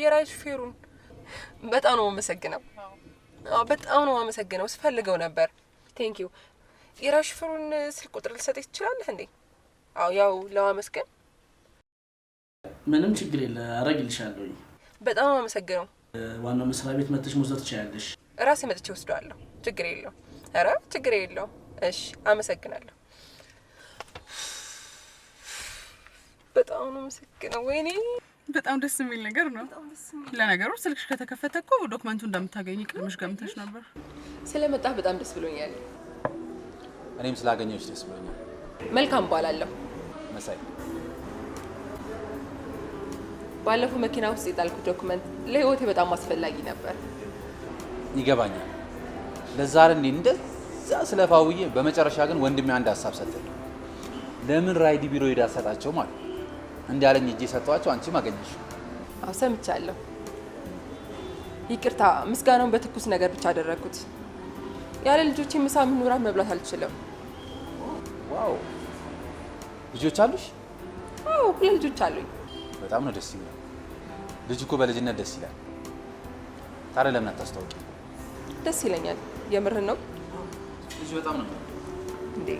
የራይድ ሹፌሩን በጣም ነው የማመሰግነው። አዎ በጣም ነው የማመሰግነው። ስፈልገው ነበር። ቴንክ ዩ። የራይድ ሹፌሩን ስልክ ቁጥር ልሰጥሽ ትችላለህ እንዴ? አዎ ያው ለማመስገን። ምንም ችግር የለ፣ አረግልሻለሁ። በጣም ነው የማመሰግነው። ዋናው መስሪያ ቤት መጥተሽ መውሰድ ትችያለሽ። ራሴ መጥቼ ወስደዋለሁ። ችግር የለው። ኧረ ችግር የለው። እሺ አመሰግናለሁ። በጣም ነው የማመሰግነው። ወይኔ በጣም ደስ የሚል ነገር ነው። ለነገሩ ስልክሽ ከተከፈተ እኮ ዶክመንቱ እንደምታገኝ ቀድመሽ ገምተሽ ነበር። ስለመጣህ በጣም ደስ ብሎኛል። እኔም ስላገኘሁሽ ደስ ብሎኛል። መልካም ባላለሁ መሳይ፣ ባለፈው መኪና ውስጥ የጣልኩት ዶክመንት ለህይወቴ በጣም አስፈላጊ ነበር። ይገባኛል። ለዛ አይደል እንደዛ ስለፋውዬ በመጨረሻ ግን ወንድሜ አንድ ሀሳብ ሰጠኝ። ለምን ራይድ ቢሮ ሄዳ ሰጣቸው ማለት እንዳለኝ እጄ ሰጠዋቸው፣ አንቺም አገኘሽ። አዎ ሰምቻለሁ። ይቅርታ፣ ምስጋናውን በትኩስ ነገር ብቻ አደረኩት። ያለ ልጆቼ ምሳ ምን እራት መብላት አልችልም። ዋው! ልጆች አሉሽ? አዎ 2 ልጆች አሉኝ። በጣም ነው ደስ የሚለው። ልጅ እኮ በልጅነት ደስ ይላል። ታዲያ ለምን አታስተዋውቂ? ደስ ይለኛል። የምርህን ነው? ልጅ በጣም ነው እንዴ?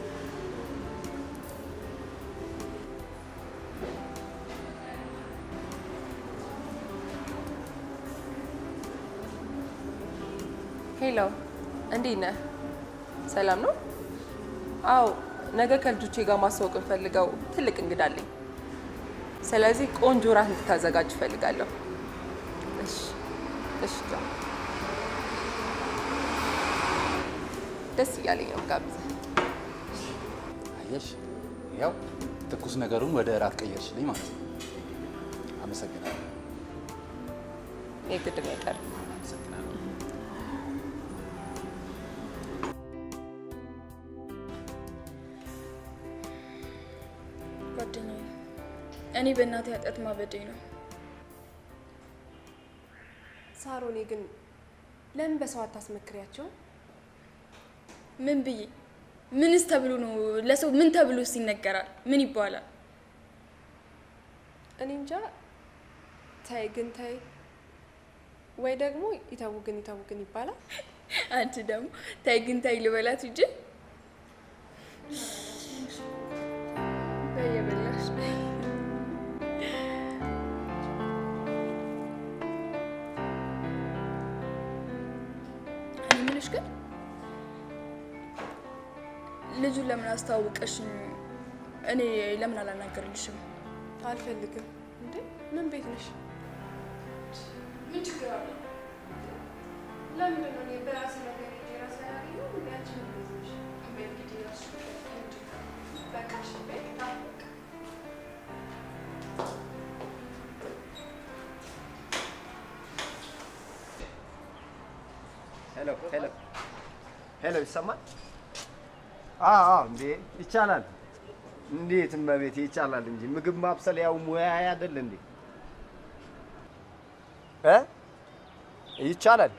ሄሎ፣ እንዴት ነህ? ሰላም ነው? አዎ፣ ነገ ከልጆቼ ጋር ማስተዋወቅ እንፈልገው ትልቅ እንግዳ አለኝ። ስለዚህ ቆንጆ ራት እንድታዘጋጅ እፈልጋለሁ። እሺ፣ እሺ። ደስ እያለኝ ነው ጋብዘህ። አየሽ፣ ያው ትኩስ ነገሩን ወደ እራት ቀየርሽልኝ ማለት ነው። አመሰግናለሁ። የግድ ነው አይቀር። ጓደኛዬ፣ እኔ በእናቴ ኃጢአት ማበዴ ነው። ሳሮኔ ግን ለምን በሰው አታስመክሪያቸው? ምን ብዬ? ምንስ ተብሎ ነው ለሰው ምን ተብሎስ ይነገራል? ምን ይባላል? እኔ እንጃ። ታይ ግን ታይ፣ ወይ ደግሞ ይተው ግን ይባላል። አንቺ ደግሞ ታይ ግን ታይ ልበላት እንጂ በየበላሽ እኔ ምንሽ ግን ልጁን ለምን አስተዋወቀሽኝ? እኔ ለምን አላናገርልሽም? አልፈልግም። እንዴ ምን ቤት ነሽ? ምን ችግር አለ? ለምንድን ነው እኔ በራሴ ነገር እንጂ ራሴ ያገኘው እንዴት ነው ቤትሽ? እንግዲህ ራሱ በቃሽ ቤት ታወቅ። ሄሎ፣ ይሰማል? እንዴ ይቻላል። እንዴት እመቤቴ ይቻላል እንጂ ምግብ ማብሰል ያው ሙያ አይደል እንዴ? ይቻላል፣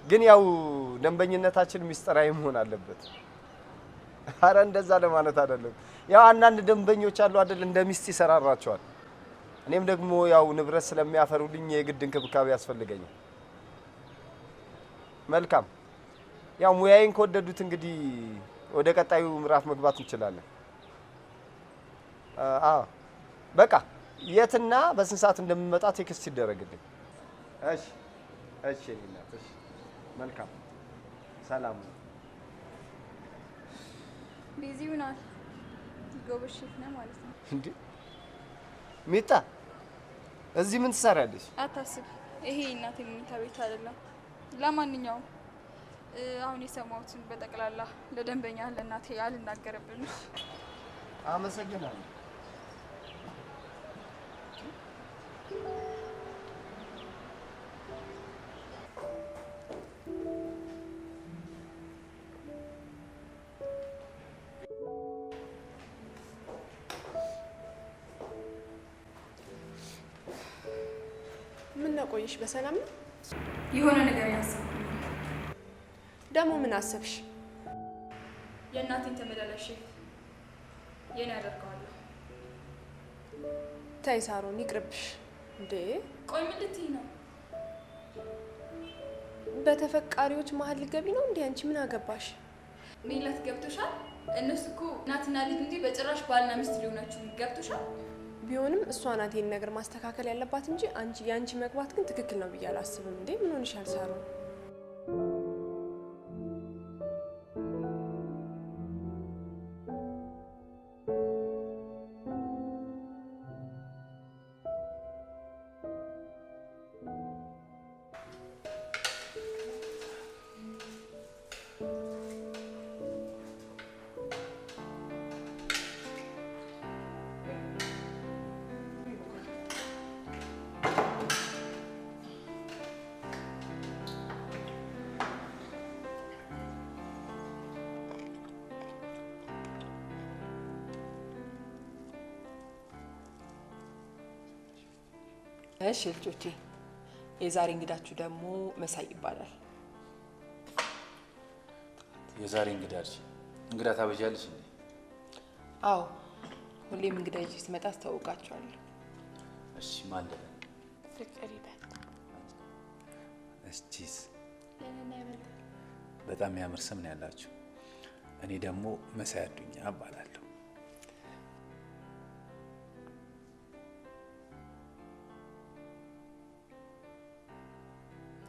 ግን ያው ደንበኝነታችን ሚስጥራዊ መሆን አለበት። አረ እንደዛ ለማለት አይደለም። ያው አንዳንድ ደንበኞች አሉ አይደል እንደ ሚስት ይሰራራቸዋል። እኔም ደግሞ ያው ንብረት ስለሚያፈሩልኝ የግድ እንክብካቤ ያስፈልገኛል። መልካም፣ ያው ሙያዬን ከወደዱት እንግዲህ ወደ ቀጣዩ ምዕራፍ መግባት እንችላለን። በቃ የትና በስንት ሰዓት እንደምመጣ ቴክስት ይደረግልኝ። እሺ፣ እሺ፣ እናት፣ እሺ፣ መልካም፣ ሰላም። ቢዚ ሆናል። ጎበዝ ሼፍ ነህ ማለት ነው እንዴ? ሚጣ፣ እዚህ ምን ትሰሪያለሽ? አታስብ፣ ይሄ እናቴ መኝታ ቤት አይደለም። ለማንኛውም አሁን የሰማሁትን በጠቅላላ ለደንበኛ ለእናቴ አልናገርብን። አመሰግናለሁ። ምን ነው ቆይሽ? በሰላም ነው? የሆነ ነገር ያሰብኩኝ። ደግሞ ምን አሰብሽ? የእናቴን ተመላላሽ የኔ አደርገዋለሁ። ተይ ሳሮን ይቅርብሽ። እንዴ ቆይ ምን ልትይ ነው? በተፈቃሪዎች መሀል ልገቢ ነው እንዴ? አንቺ ምን አገባሽ? ሜላት ገብቶሻል? እነሱ እኮ እናትና ልጅ እንጂ በጭራሽ ባልና ሚስት ሊሆናችሁ ገብቶሻል? ቢሆንም እሷ ናት ይሄን ነገር ማስተካከል ያለባት እንጂ አንቺ ያንቺ መግባት ግን ትክክል ነው ብዬ አላስብም። እንዴ ምን ሆነሻል ሳሮን? እሺ ልጆቼ፣ የዛሬ እንግዳችሁ ደግሞ መሳይ ይባላል። የዛሬ እንግዳሽ እንግዳ ታበጃለሽ እንዴ? አዎ፣ ሁሌም እንግዳ ይዤ ስመጣ አስተዋውቃችኋለሁ። እሺ ማለት ፍቅር ይበል። እስቲስ በጣም የሚያምር ስም ነው ያላችሁ። እኔ ደግሞ መሳይ አዱኛ እባላለሁ።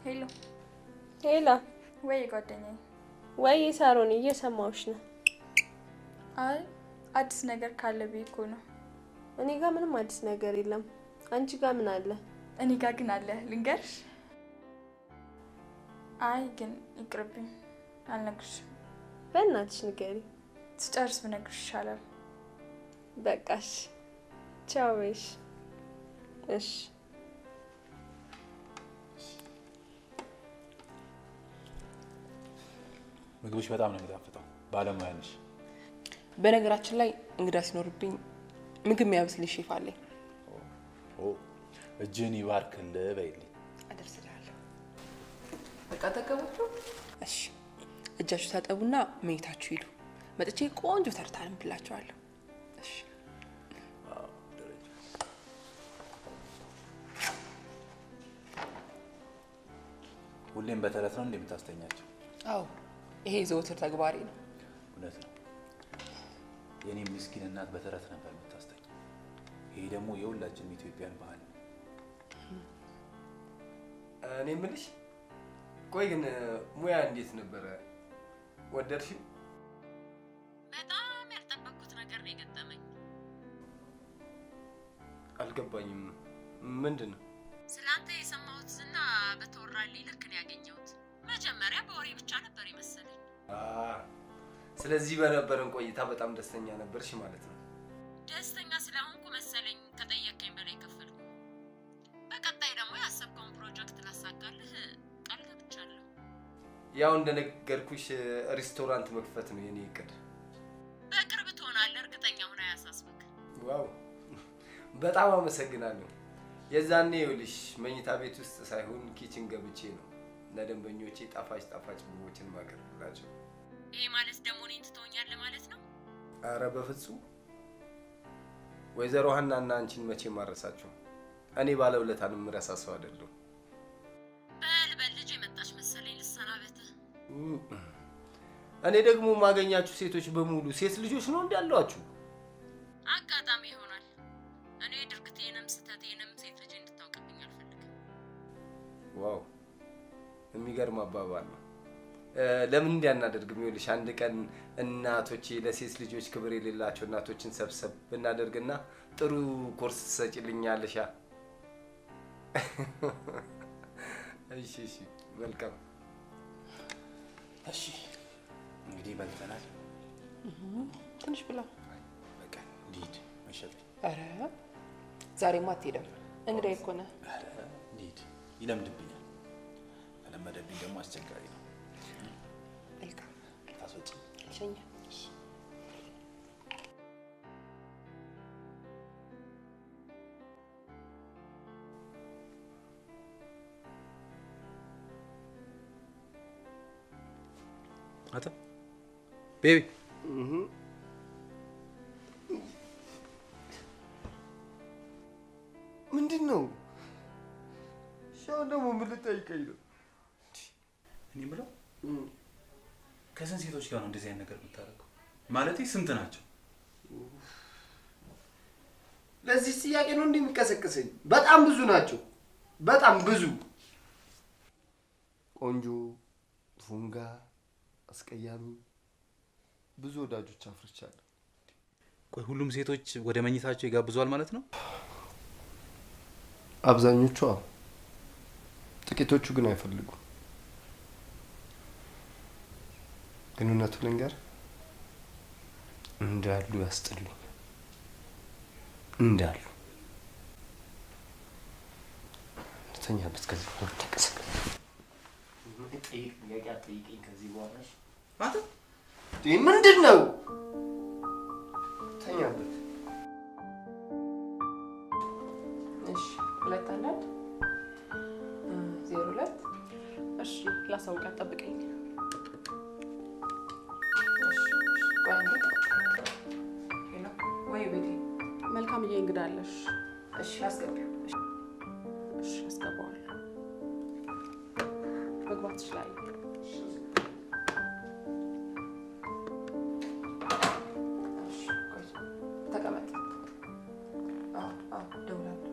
ሄሎ ሄላ። ወይ ጓደኛዬ። ወይ ሳሮን፣ እየሰማሁሽ ነው። አይ አዲስ ነገር ካለ ብዬ እኮ ነው። እኔ ጋር ምንም አዲስ ነገር የለም። አንቺ ጋር ምን አለ? እኔ ጋር ግን አለ። ልንገርሽ? አይ ግን ይቅርብኝ፣ አልነግርሽም። በእናትሽ ንገሪ። ስጨርስ ብነግርሽ ይሻላል። በቃሽ፣ ቻው። እሺ። ምግቦች በጣም ነው የሚጣፍጠው። ባለሙያ ነሽ። በነገራችን ላይ እንግዳ ሲኖርብኝ ምግብ የሚያበስልሽ ሼፍ አለኝ። እጅን ይባርክልህ በይልኝ። አደርስልሃለሁ። በቃ ተቀበሉ። እሺ፣ እጃችሁ ታጠቡና መኝታችሁ ሂዱ። መጥቼ ቆንጆ ተርታለም ብላችኋለሁ። እሺ። ሁሌም በተረት ነው እንደምታስተኛቸው? አዎ፣ ይሄ ዘወትር ተግባሬ ነው። እውነት ነው። የኔ ምስኪን እናት በተረት ነበር የምታስተኛ። ይሄ ደግሞ የሁላችንም ኢትዮጵያን ባህል ነው። እኔ የምልሽ ቆይ ግን ሙያ እንዴት ነበረ? ወደድሽው? በጣም ያልጠበቅኩት ነገር ነው የገጠመኝ። አልገባኝም። ምንድን ነው? ስላንተ የሰማሁት ዝና በተወራልኝ ልክ ነው ያገኘሁት። መጀመሪያ በወሬ ብቻ ነበር የመሰለኝ። ስለዚህ በነበረን ቆይታ በጣም ደስተኛ ነበርሽ ማለት ነው? ደስተኛ ስለሆንኩ መሰለኝ ከጠየቀኝ በላይ ከፈልኩ። በቀጣይ ደግሞ ያሰብከውን ፕሮጀክት ላሳካልህ ቃል ገብቻለሁ። ያው እንደነገርኩሽ ሬስቶራንት መክፈት ነው የኔ እቅድ። በቅርብ ትሆናለህ፣ እርግጠኛ ሆነ አያሳስብክ። ዋው በጣም አመሰግናለሁ። የዛኔ ይኸውልሽ መኝታ ቤት ውስጥ ሳይሆን ኪችን ገብቼ ነው ለደንበኞቼ ጣፋጭ ምግቦችን ማቀርብላቸው። ይሄ ማለት ደግሞ እኔን ትተውኛለህ ማለት ነው? አረ በፍጹም ወይዘሮ ሀናና አንቺን መቼ ማረሳችሁ። እኔ ባለውለታንም ምረሳ ሰው አይደለሁ። በል ልጅ የመጣች መሰለኝ ልሰናበትህ። እኔ ደግሞ ማገኛችሁ ሴቶች በሙሉ ሴት ልጆች ነው እንዳሏችሁ። አጋጣሚ ይሆናል። እኔ ድርግቴንም ስተቴንም ሴት ልጅ እንድታውቅብኝ አልፈልግም። ዋው የሚገርም አባባል ነው። ለምን እንዲያናደርግም ይኸውልሽ አንድ ቀን እናቶቼ ለሴት ልጆች ክብር የሌላቸው እናቶችን ሰብሰብ ብናደርግና ጥሩ ኮርስ ትሰጪልኛለሽ? እሺ መልካም። እሺ እንግዲህ በልተናል። ትንሽ ብላ። በቃ እንሂድ መሸጥ። ኧረ ዛሬማ አትሄድም። እንግዳዬ እኮ ነህ። ኧረ እንሂድ፣ ይለምድብኛል። ከለመደብኝ ደግሞ አስቸጋሪ ነው። መልካም ታስወጪ። ሸኛ አታ ቤቢ ምንድን ነው? ሻው ደግሞ ምን ልጠይቀኝ ነው? እኔ የምለው ከስንት ሴቶች ጋር ነው እንደዚህ አይነት ነገር የምታደርገው? ማለቴ ስንት ናቸው? ለዚህ ጥያቄ ነው እንዲህ የሚቀሰቅሰኝ? በጣም ብዙ ናቸው። በጣም ብዙ። ቆንጆ፣ ፉንጋ፣ አስቀያሚ ብዙ ወዳጆች አፍርቻለሁ። ቆይ ሁሉም ሴቶች ወደ መኝታቸው ይጋብዟል ማለት ነው? አብዛኞቹ አዎ፣ ጥቂቶቹ ግን አይፈልጉም። ግን እውነቱን ልንገር እንዳሉ ያስጥሉኝ እንዳሉ ተኛበት። ከዚህ በኋላ ተቀሰቀ ጠይቀኝ ከዚህ በኋላ አንተ ምንድን ነው? ተኛበት። እሺ 211 02 እሺ ላሳውቃት ጠብቀኝ። ወይ ቤቴ መልካምዬ እንግዳ አለሽ። እሺ አስገቢው። እሺ አስገባዋለሁ። መግባት ትችላለህ። ተቀመጥ። ደውላለሁ።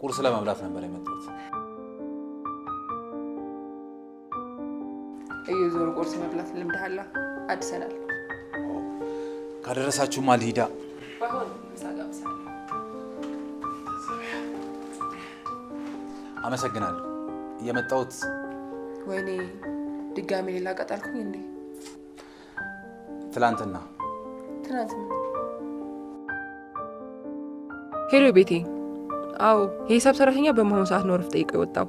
ቁርስ ለመብላት ነበር የመጣሁት። እየዞሩ ቁርስ መብላት ልምድ አለ። አድሰናል። ካደረሳችሁማ ልሂዳ። ባይሆን ምሳ ጋብዛለሁ። አመሰግናለሁ። የመጣሁት ወይኔ ድጋሜ ሌላ ቀጠልኩኝ እንዴ? ትላንትና ሄሎ ቤቴ። አዎ የሂሳብ ሰራተኛ በመሆኑ ሰዓት ነው ረፍት ጠይቆ የወጣው።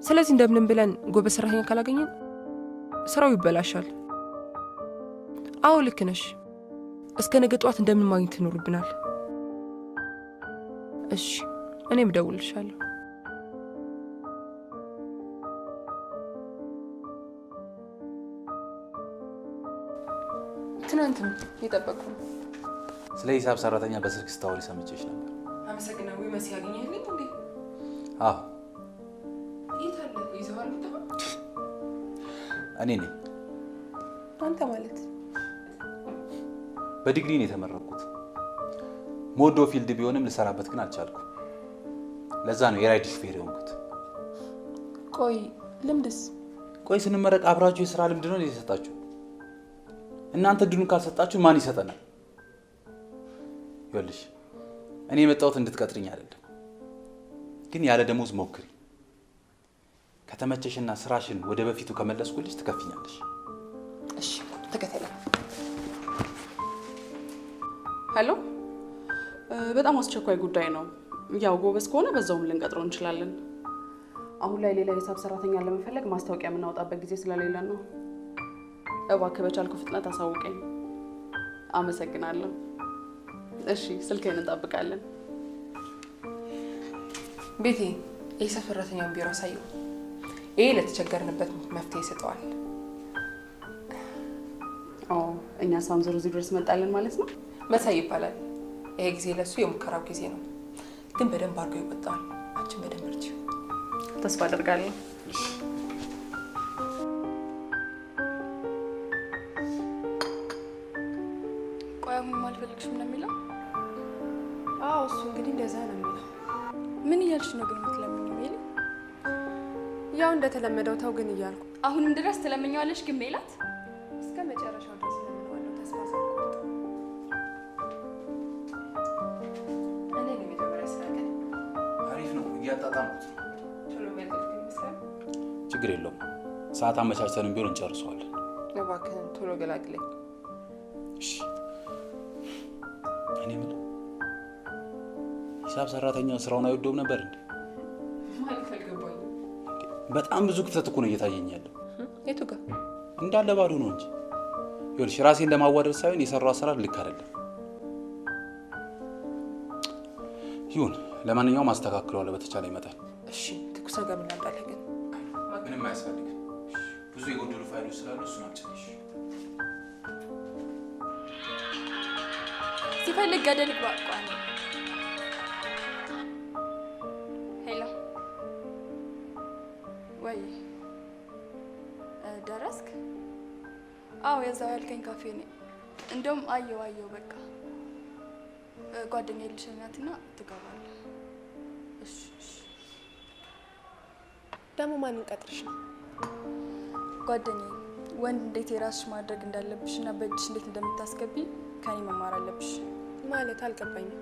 ስለዚህ እንደምንም ብለን ጎበዝ ሰራተኛ ካላገኘን ስራው ይበላሻል። አዎ ልክ ነሽ። እስከ ነገ ጠዋት እንደምን ማግኘት ይኖርብናል። እሺ እኔም እደውልልሻለሁ። ትናንትም የጠበቅኩ ነው። ስለ ሂሳብ ሰራተኛ በስልክ ስታወሪ ሰምቼሽ ነበር። አመሰግናለሁ። መሲ ያገኘህልኝ እንዴ? አዎ። የት አለ? ይዘዋል? እኔ ነኝ። አንተ ማለት? በዲግሪ ነው የተመረኩት። ሞዶ ፊልድ ቢሆንም ልሰራበት ግን አልቻልኩም። ለዛ ነው የራይድ ሹፌር የሆንኩት። ቆይ ልምድስ? ቆይ ስንመረቅ አብራችሁ የስራ ልምድ ነው የሰጣችሁ? እናንተ ድኑን ካልሰጣችሁ ማን ይሰጠናል? ይኸውልሽ እኔ የመጣሁት እንድትቀጥሪኝ አይደለም፣ ግን ያለ ደሞዝ ሞክሪ። ከተመቸሽና ስራሽን ወደ በፊቱ ከመለስኩልሽ ትከፍኛለሽ። እሺ ተከተለኝ። ሄሎ፣ በጣም አስቸኳይ ጉዳይ ነው። ያው ጎበዝ ከሆነ በዛውም ልንቀጥረው እንችላለን። አሁን ላይ ሌላ የሂሳብ ሰራተኛ ለመፈለግ ማስታወቂያ የምናወጣበት ጊዜ ስለሌለ ነው። እባክህ በቻልኩ ፍጥነት አሳውቀኝ። አመሰግናለሁ። እሺ ስልኬን እንጠብቃለን። ቤቴ የሂሳብ ሰራተኛውን ቢሮ አሳየው። ይሄ ለተቸገርንበት መፍትሄ ይሰጠዋል። እኛ ሳንዞር እዚህ ድረስ መጣለን ማለት ነው። መሳይ ይባላል። ይሄ ጊዜ ለሱ የሙከራው ጊዜ ነው፣ ግን በደንብ አድርጎ ይወጣዋል። አንቺን በደንብ እርቺው። ተስፋ አደርጋለሁ። ቆይ አሁን አልፈልግሽም ነው የሚለው? አዎ እሱ እንግዲህ እንደዛ ነው የሚለው። ምን እያልሽ ነው ግን የምትለምኚው? ሜሊ ያው እንደተለመደው ተው ግን እያልኩ አሁንም ድረስ ትለምኛለሽ? ግን ሜላት እስከ መጨረሻው ድረስ ለምንዋለው ተስፋ ሳልቆርጥ እኔ ነው የመጀመሪያ ስራ ቀን። አሪፍ ነው፣ እያጣጣምኩት። ቶሎ የሚያደርግ ይመስላል። ችግር የለውም፣ ሰዓት አመቻችተንም ቢሆን እንጨርሰዋለን። እባክህን ቶሎ ገላግለኝ። እሺ። እኔ ምን ሂሳብ ሰራተኛው ስራውን አይወደውም ነበር እንዴ? ማለት አልገባኝም። በጣም ብዙ ክፍተት እኮ ነው እየታየኝ ያለው። የቱ ጋር? እንዳለ ባዶ ነው እንጂ። ይኸውልሽ ራሴን ለማዋደድ ሳይሆን የሰራው አሰራር ልክ አይደለም። ይሁን፣ ለማንኛውም አስተካክለዋለሁ በተቻለ መጠን። እሺ ትኩስ ነገር ምን ላምጣልህ ግን? ምንም አያስፈልግም። ብዙ የጎደሉ ፋይሎች ስላሉ እሱን አልጨርሽ። ሲፈልግ ገደል ግባ። ሄሎ ወይ ደረስክ? አዎ የዛው ያልከኝ ካፌ ነኝ። እንደውም አየው በቃ ጓደኛዬ ልሸኛትና ትገባለህ። እሺ ደግሞ ማንን ቀጥርሽ ነው? ጓደኛዬ ወንድ እንዴት የራስሽ ማድረግ እንዳለብሽ እና በእጅሽ እንዴት እንደምታስገቢ ከኔ መማር አለብሽ። ማለት አልገባኝም።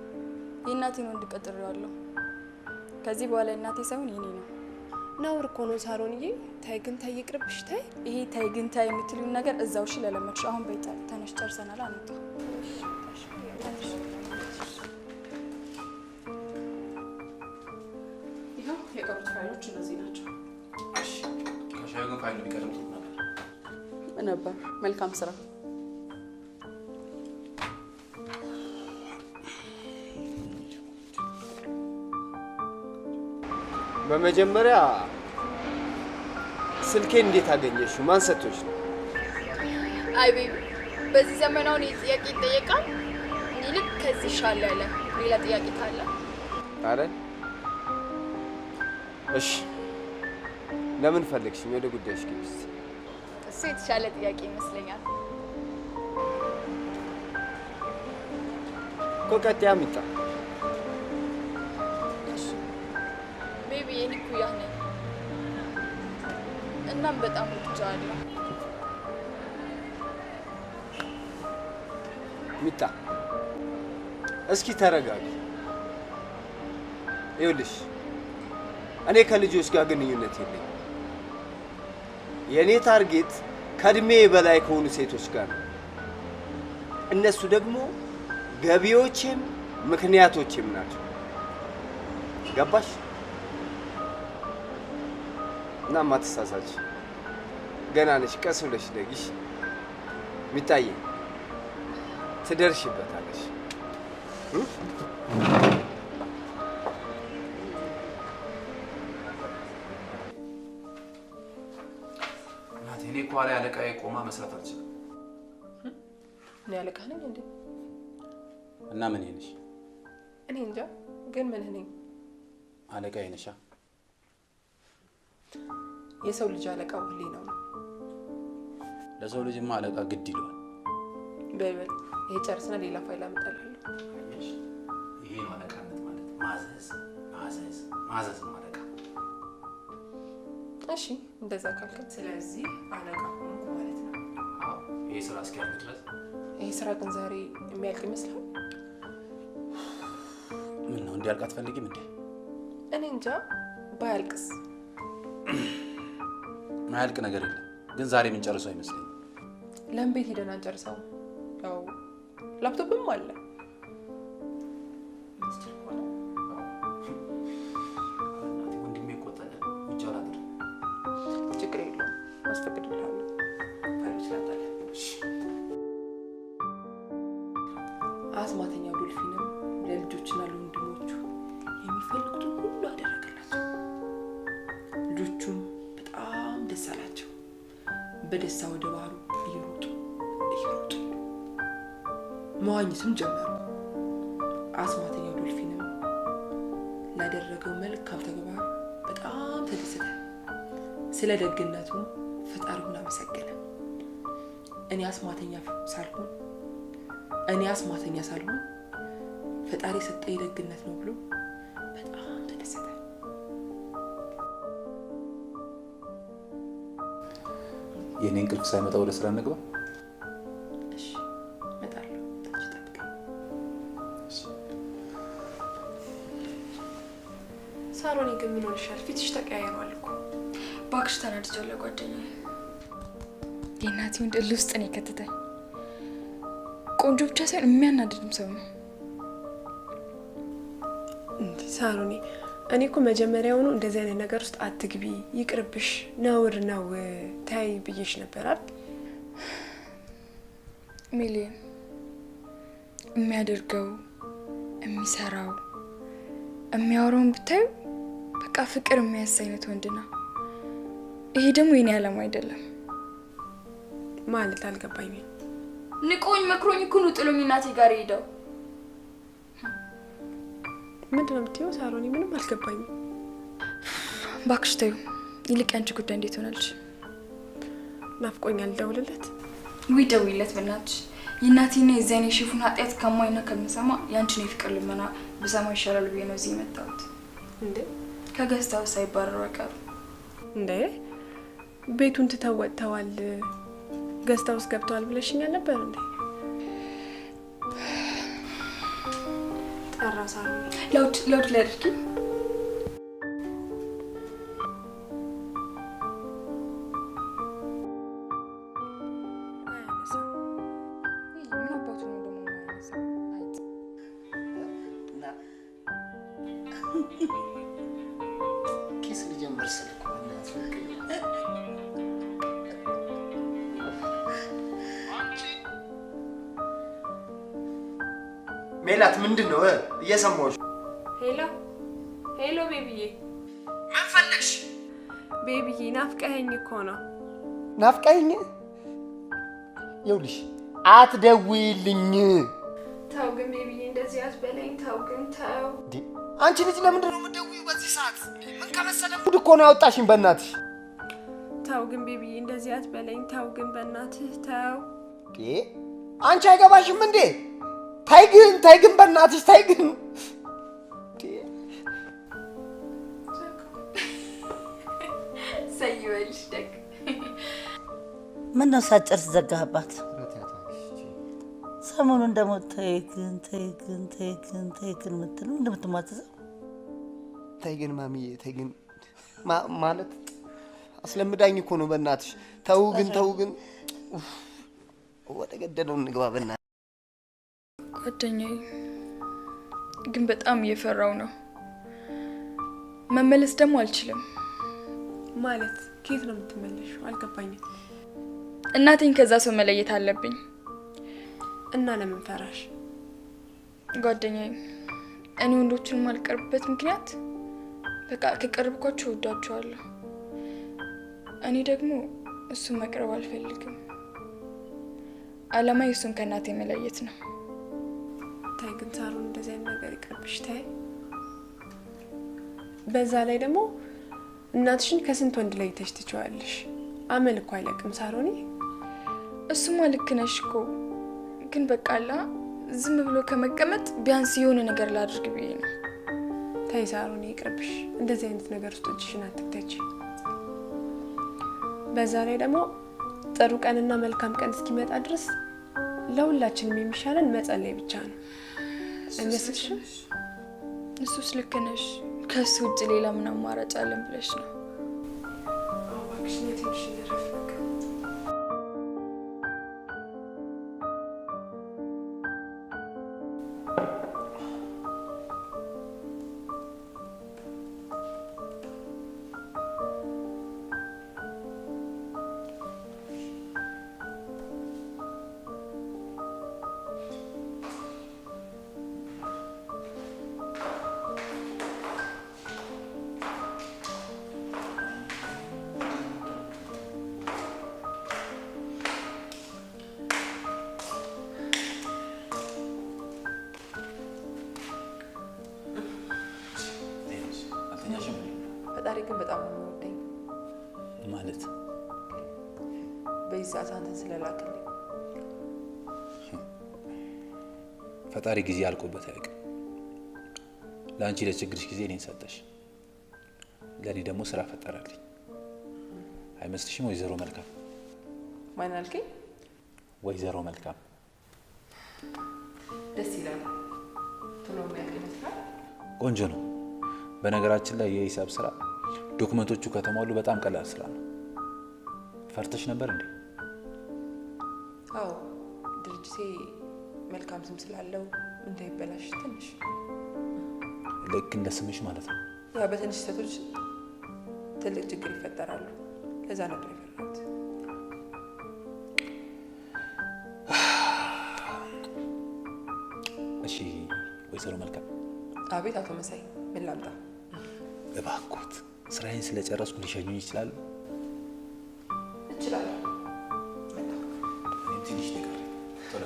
የእናቴን ወንድ ቀጥሬዋለሁ። ከዚህ በኋላ የእናቴ ሳይሆን የኔ ነው። ነውር እኮ ነው ሳሮንዬ። ታይ ግን ታይ ይቅርብሽ። ታይ ይሄ ታይ ግን ታይ የምትሉኝ ነገር እዛው እሺ ለለመድሽ። አሁን በይ ተነሽ፣ ጨርሰናል። አንተ ይኸው የቀሩት ፋይሎች እነዚህ ናቸው። እሺ። ከሻዩ ግን ፋይሉ ቢቀርም ጥሩ ነበር። መልካም ስራ። በመጀመሪያ ስልኬን እንዴት አገኘሽው? ማን ሰጥቶሽ ነው? አይ ቤቢ በዚህ ዘመን አሁን ጥያቄ ይጠየቃል። ይልቅ ከዚህ ይሻላል። ሌላ ጥያቄ ካለ አረ እሺ ለምን ፈለግሽኝ? ወደ ጉዳይሽ ግቢ። እሱ የተሻለ ጥያቄ ይመስለኛል። ኮከት ያምጣ። እሺ ቤቢ እኔ እኮ ያኔ እናም በጣም ወድጃለሁ። ሚጣ እስኪ ተረጋጊ። ይኸውልሽ እኔ ከልጆች ጋር ግንኙነት የለኝም። የኔ ታርጌት ከእድሜ በላይ ከሆኑ ሴቶች ጋር ነው። እነሱ ደግሞ ገቢዎችም ምክንያቶችም ናቸው። ገባሽ? እና ማትሳሳች ገና ነሽ። ቀስ ብለሽ ደግሽ። ሚጣዬ ትደርሽበታለሽ። እኔ እኮ ላይ አለቃዬ ቆማ መስራት አልችልም። እኔ አለቃ ነኝ እንዴ? እና ምን ነሽ? እኔ እንጃ፣ ግን ምን ነኝ? አለቃዬ ነሻ። የሰው ልጅ አለቃው ህሊናው ነው። ለሰው ልጅማ አለቃ ግድ ይለዋል። በይበል ይሄ ጨርስና ሌላ ፋይል አመጣልሃለሁ። ይሄ ነው አለቃነት ማለት። ማዘዝ ማዘዝ ማዘዝ ነው አለቃ። እሺ እንደዛ ካልከት ስለዚህ አለቃ ሆንኩ ማለት ነው። አዎ ይሄ ስራ እስኪያልቅ ድረስ። ይሄ ስራ ግን ዛሬ የሚያልቅ ይመስላል? ምን ነው እንዲያልቅ አትፈልጊም እንዴ? እኔ እንጃ፣ ባያልቅስ? ማያልቅ ነገር የለም፣ ግን ዛሬ ምን ጨርሰው አይመስለኝም። ለምን ቤት ሄደን አንጨርሰው? ያው ላፕቶፕም አለ። ወንድሜ ቆጠለ ይቻላል። ችግር የለውም፣ አስፈቅድልሃለሁ። ፋይሎች ላምጣልህ። አስማተኛው ዶልፊንም ለልጆችና ለወንድሞቹ የሚፈልጉትን ሁሉ አደረገላቸው። ልጆቹም በጣም ደስ አላቸው። በደስታ ወደ ባህሩ እየሮጡ መዋኘትም ጀመሩ። አስማተኛው ዶልፊንም ላደረገው መልካም ተግባር በጣም ተደሰተ። ስለ ደግነቱ ፈጣሪውን አመሰገነ። እኔ አስማተኛ ሳልሆን ፈጣሪ የሰጠኝ ደግነት ነው ብሎ በጣም ተደሰተ። የኔ እንቅልፍ ሳይመጣ ወደ ስራ እንግባ። እሺ እመጣለሁ። ታች ጠብቀኝ። ሳሮኔ ግን ምን ሆነሻል? ፊትሽ ተቀያይሯል እኮ። እባክሽ ተናድጃለሁ ጓደኛዬ። የእናቴ ወንድ እልህ ውስጥ ነው የከተተኝ። ቆንጆ ብቻ ሳይሆን የሚያናድድም ሰው ነው። ሳሮኔ እኔ እኮ መጀመሪያውኑ እንደዚህ አይነት ነገር ውስጥ አትግቢ፣ ይቅርብሽ፣ ነውር ነው ታይ ብዬሽ ነበር አይደል? ሚሊየን የሚያደርገው የሚሰራው የሚያወራውን ብታዩ በቃ ፍቅር የሚያስ አይነት ወንድ ነው። ይሄ ደግሞ የኔ ዓላማ አይደለም። ማለት አልገባኝም። ንቆኝ መክሮኝ እኮ ነው ጥሎኝ እናቴ ጋር ሄደው። ምንድን ነው የምትይው ሳሮኔ? ምንም አልገባኝም። እባክሽ ተይው። ይልቅ ያንቺ ጉዳይ እንዴት ሆናልሽ? ናፍቆኛል። ደውልለት። ውይ ደውይለት በእናትሽ። የእናቴና የዚያን የሽፉን ኃጢአት ከማይና ከምሰማ ያንቺን የፍቅር ልመና ብሰማ ይሻላል ብዬ ነው እዚህ የመጣሁት። እንዴ ከገዝታው ሳይባረሩ አይቀሩ እንዴ? ቤቱን ትተው ወጥተዋል፣ ገዝታ ውስጥ ገብተዋል ብለሽኛል ነበር እንዴ? ጠራ ሳሮኔ። ለውድ ላድርጊ። ኪስ ልጀምር ስልክ ሜላት ምንድን ነው እየሰማሁሽ? ሄሎ ሄሎ ቤቢዬ። ምን ፈለግሽ? ቤቢዬ ናፍቀኸኝ እኮ ነው። ናፍቀኸኝ? ይኸውልሽ አትደውይልኝ። ተው ግን ቤቢዬ እንደዚህ አትበለኝ። ተው ግን ተው። አንቺ ልጅ ለምንድን ነው የምትደውይው በዚህ ሰዓት? ምን ከመሰለ ጉድ እኮ ነው ያወጣሽኝ በእናትሽ። ተው ግን ቤቢዬ እንደዚህ አትበለኝ። ተው ግን በእናትህ ተው። አንቺ አይገባሽም እንዴ? ታይ ግን በእናትሽ ታይ ግን። ሰይበልሽ ደግ ምን ነው ሳጨርስ ዘጋህባት? ሰሞኑን ደግሞ ተይ ግን የምትለው እንደምትሟትዘው ተይ ግን ማሚዬ ተይ ግን ማለት አስለምዳኝ እኮ ነው በእናትሽ። ተው ግን ወደ ገደለው እንግባ በእናትሽ። ጓደኛዬ ግን በጣም እየፈራው ነው። መመለስ ደግሞ አልችልም። ማለት ከየት ነው የምትመለሺው? አልገባኝም። እናቴን ከዛ ሰው መለየት አለብኝ። እና ለምን ፈራሽ? ጓደኛዬ እኔ ወንዶችን የማልቀርብበት ምክንያት በቃ ከቀርብኳቸው እወዳቸዋለሁ። እኔ ደግሞ እሱን መቅረብ አልፈልግም። አላማዬ እሱን ከእናቴ መለየት ነው። ታይ ግን ሳሩን እንደዚህ አይነት ነገር ይቅርብሽ ታይ። በዛ ላይ ደግሞ እናትሽን ከስንት ወንድ ለይተሽ ትችዋለሽ። አመል እኮ አይለቅም ሳሩኒ። እሱማ ልክ ነሽ እኮ ግን በቃላ ዝም ብሎ ከመቀመጥ ቢያንስ የሆነ ነገር ላድርግ ብዬ ነው። ታይ ሳሩኒ ይቅርብሽ። እንደዚህ አይነት ነገር ውስጥ እጅሽን አትክተች። በዛ ላይ ደግሞ ጥሩ ቀንና መልካም ቀን እስኪመጣ ድረስ ለሁላችንም የሚሻለን መጸለይ ብቻ ነው። አይመስልሽም? እሱስ ልክ ነሽ። ከሱ ውጭ ሌላ ምን አማራጭ አለን ብለሽ ነው? እባክሽ ትንሽ ልረፍ በቃ። ፈጣሪ ግን በጣም ነው የሚወደኝ። ማለት በዚህ ሰዓት አንተን ስለላክልኝ። ፈጣሪ ጊዜ አልቆበት አያውቅም። ለአንቺ ለችግርሽ ጊዜ እኔን ሰጠሽ፣ ለእኔ ደግሞ ስራ ፈጠራልኝ። አይመስልሽም ወይዘሮ መልካም? ማን አልከኝ? ወይዘሮ መልካም። ደስ ይላል። ቶሎ የሚያልቅ ይመስላል። ቆንጆ ነው። በነገራችን ላይ የሂሳብ ስራ ዶክመንቶቹ ከተሟሉ በጣም ቀላል ስራ ነው። ፈርተሽ ነበር እንዴ? አዎ፣ ድርጅቴ መልካም ስም ስላለው እንዳይበላሽ ትንሽ። ልክ እንደ ስምሽ ማለት ነው። ያው በትንሽ ስህተቶች ትልቅ ችግር ይፈጠራሉ። ለዛ ነበር የፈራሁት። እሺ ወይዘሮ መልካም። አቤት አቶ መሳይ፣ ምን ላምጣ? እባክዎት ስራዬን ስለጨረስኩ ሊሸኙኝ ይችላሉ? እችላለሁ። ትንሽ ነገር ቶሎ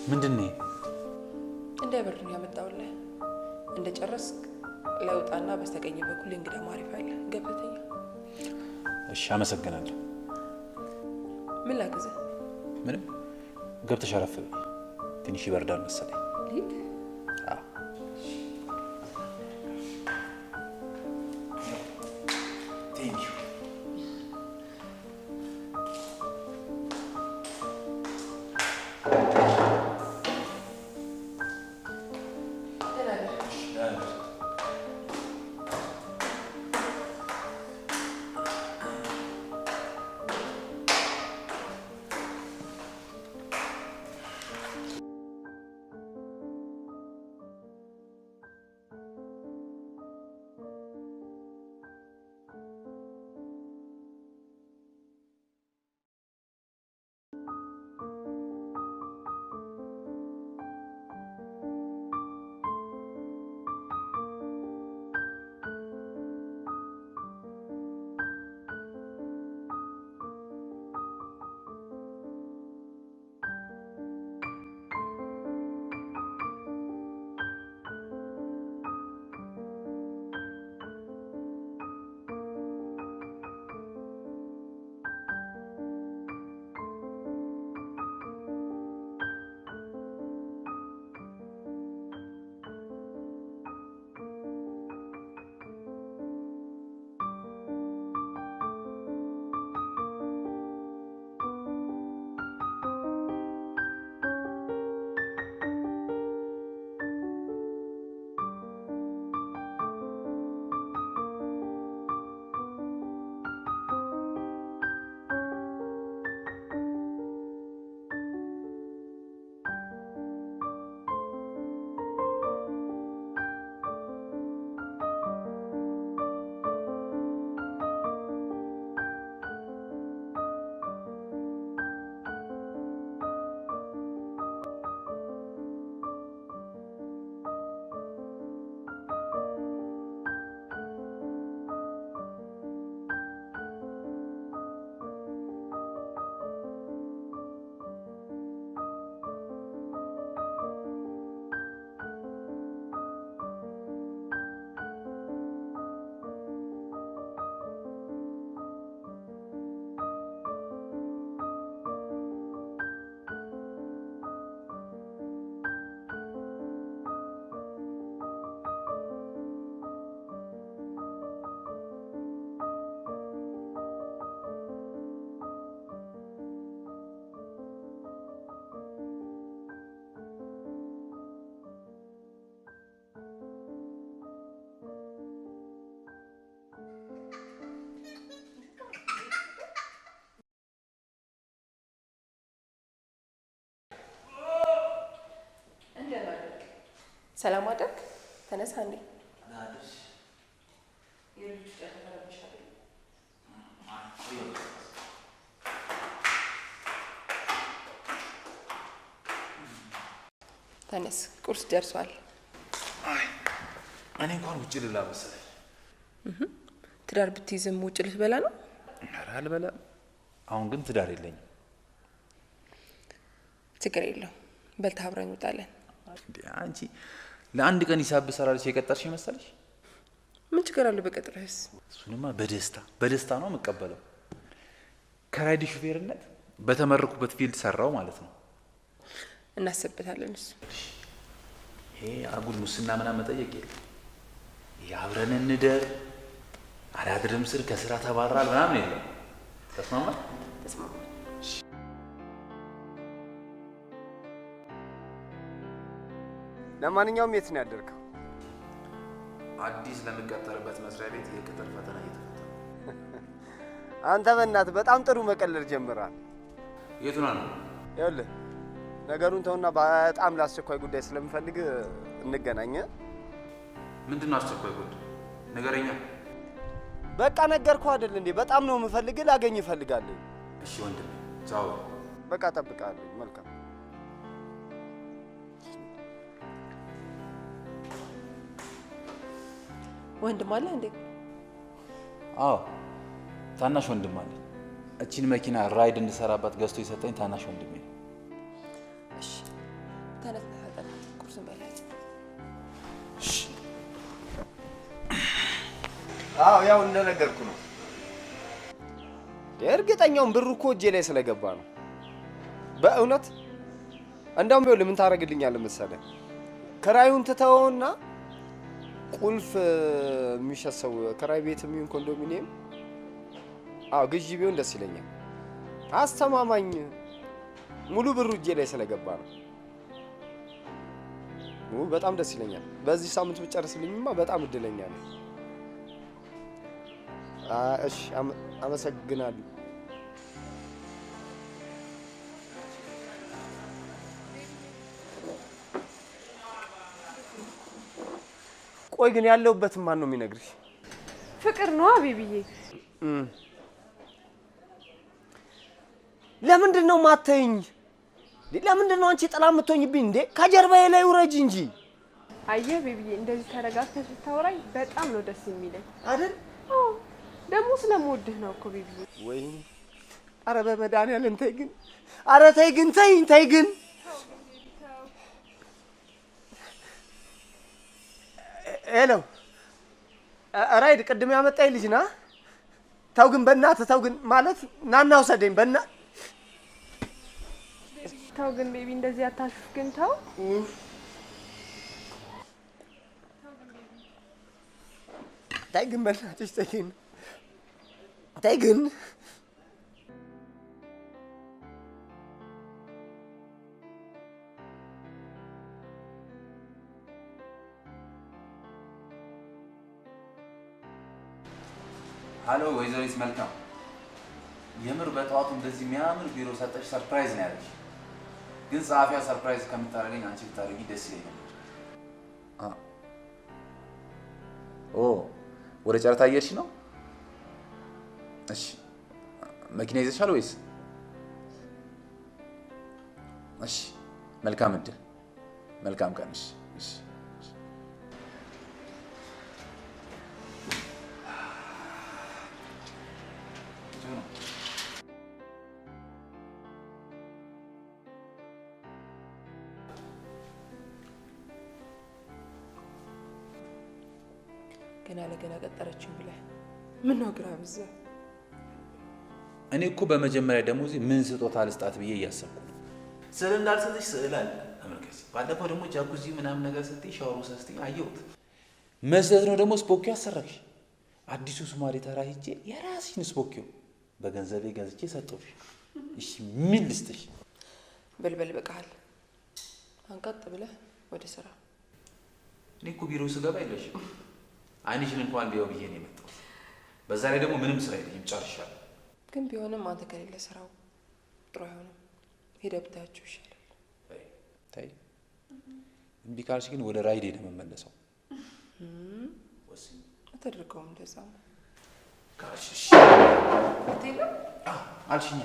ምንድን ነው? እንደ ብር ነው ያመጣውልህ። እንደ ጨረስክ ለውጣና በስተቀኝ በኩል እንግዳ ማረፊያ አለ፣ ገብተኛ። እሺ አመሰግናለሁ። ምን ላግዝህ? ምንም፣ ገብተሽ አረፍ በይ። ትንሽ ይበርዳል መሰለኝ። ልሂድ? አዎ። ሰላም አደርክ? ተነሳ እንዴ። ናድሽ የልጅ ተረፈረብሻል። ተነስ፣ ቁርስ ደርሷል። እኔ እንኳን ውጭ ልላ መሰለኝ። ትዳር ብትይዝም ውጭ ልትበላ ነው? ኧረ አልበላም። አሁን ግን ትዳር የለኝም። ችግር የለው፣ በልተህ አብረን እንውጣለን። አንቺ ለአንድ ቀን ሂሳብ ብሰራልሽ የቀጠርሽ መሰለሽ? ምን ችግር አለው በቀጥረህስ? እሱንማ በደስታ ነው የምቀበለው። ከራይድ ሹፌርነት በተመረኩበት ፊልድ ሰራው ማለት ነው። እናስብበታለን። እሱ ይሄ አጉል ሙስና ምናምን መጠየቅ የለም። አብረን እንደር አላድርም ስር ከስራ ተባራል ምናምን የለም። ተስማማ? ተስማማ። ለማንኛውም የት ነው ያደርከው? አዲስ ለምቀጠርበት መስሪያ ቤት የቅጥር ፈተና እየተፈተነ። አንተ በእናትህ በጣም ጥሩ መቀለድ ጀምራል። የቱና ነው? ይኸውልህ ነገሩን ተውና በጣም ለአስቸኳይ ጉዳይ ስለምፈልግ እንገናኝ። ምንድን ነው አስቸኳይ ጉዳይ? ንገረኛ። በቃ ነገርኩህ አይደል እንዴ? በጣም ነው የምፈልግ፣ ላገኝ እፈልጋለሁ። እሺ ወንድሜ፣ ቻው። በቃ እጠብቅሃለሁ። መልካም። ወንድም አለ እንዴ? አዎ ታናሽ ወንድም አለ። እቺን መኪና ራይድ እንድሰራባት ገዝቶ የሰጠኝ ታናሽ ወንድሜ። እሺ ተነስ፣ ተጣጣ፣ ቁርስ በላ። እሺ። አዎ ያው እንደነገርኩ ነው። እርግጠኛውን ብሩ እኮ እጄ ላይ ስለገባ ነው። በእውነት እንደውም ቢሆን ምን ታደርግልኛለህ መሰለህ? ክራዩን ትተውና ቁልፍ የሚሸሰው ክራይ ቤት የሚሆን ኮንዶሚኒየም ግዢ ቢሆን ደስ ይለኛል። አስተማማኝ ሙሉ ብሩ እጄ ላይ ስለገባ ነው። በጣም ደስ ይለኛል። በዚህ ሳምንት ብጨርስልኝማ በጣም እድለኛ ነኝ። እሺ አመሰግናለሁ። ቆይ ግን ያለውበትን ማን ነው የሚነግርሽ? ፍቅር ነው አቤብዬ። ለምንድን ነው ማተኝ? ለምንድን ነው አንቺ ጥላ የምትሆኝብኝ እንዴ? ከጀርባዬ ላይ ውረጅ እንጂ። አየህ ቤቢዬ፣ እንደዚህ ተረጋግተህ ስታወራኝ በጣም ነው ደስ የሚለኝ አይደል? ደግሞ ስለምወድህ ነው እኮ ቤቢዬ። ወይኔ! ኧረ በመድኃኒዓለም ተይ ግን! ኧረ ተይ ግን! ተይ ግን! ሄሎ ራይድ፣ ቅድም ያመጣኝ ልጅ ና። ተው ግን በእናትህ ተው ግን፣ ማለት ናና ውሰደኝ በእናትህ። ተው ግን ቤቢ፣ እንደዚህ አታሹፍ ግን ተው። ተይ ግን በእናትሽ ተይ ግን ተይ ግን። ሀሎ ወይዘሪት መልካም፣ የምር በጠዋቱ እንደዚህ የሚያምር ቢሮ ሰጠሽ። ሰርፕራይዝ ነው ያለሽ። ግን ጸሐፊያ ሰርፕራይዝ ከምታደርገኝ አንቺ ብታደርጊ ደስ ይለኛል። ወደ ጨረታ እየሄድሽ ነው? እሺ መኪና ይዘሻል ወይስ? እሺ መልካም እድል፣ መልካም ቀን። እሺ ገና ለገና ቀጠረችኝ ብለህ ምን ነው ግራ በዛ? እኔ እኮ በመጀመሪያ ደሞዜ ምን ስጦታ ልስጣት ብዬ እያሰብኩ ነው። ስዕል እንዳልሰጥሽ ስዕል አለ ተመልከች። ባለፈው ደግሞ ጃኩዚ ምናምን ነገር ስትይ ሻወር ስትይ አየሁት። መስጠት ነው ደግሞ ስፖኪዮ አሰራሽ። አዲሱ ሱማሌ ተራ ሄጄ የራስሽን ስፖኪዮ በገንዘቤ ገዝቼ ሰጠሁሽ። እሺ ምን ልስጥሽ? በልበል በቃል አንቀጥ ብለህ ወደ ስራ። እኔ እኮ ቢሮ ስገባ የለሽም። አይንሽን እንኳን ሊያው ብዬ ነው የመጣሁት። በዛ ላይ ደግሞ ምንም ስራ የለኝም፣ ጨርሻለሁ። ግን ቢሆንም አንተ ከሌለ ስራው ጥሩ አይሆንም። ሄደህ ብታያቸው ይሻላል። ተይ እምቢ ካልሽ ግን ወደ ራይዴ ነው የምመለሰው። አትደርገውም እንደዛ ካልሽ አልሽኛ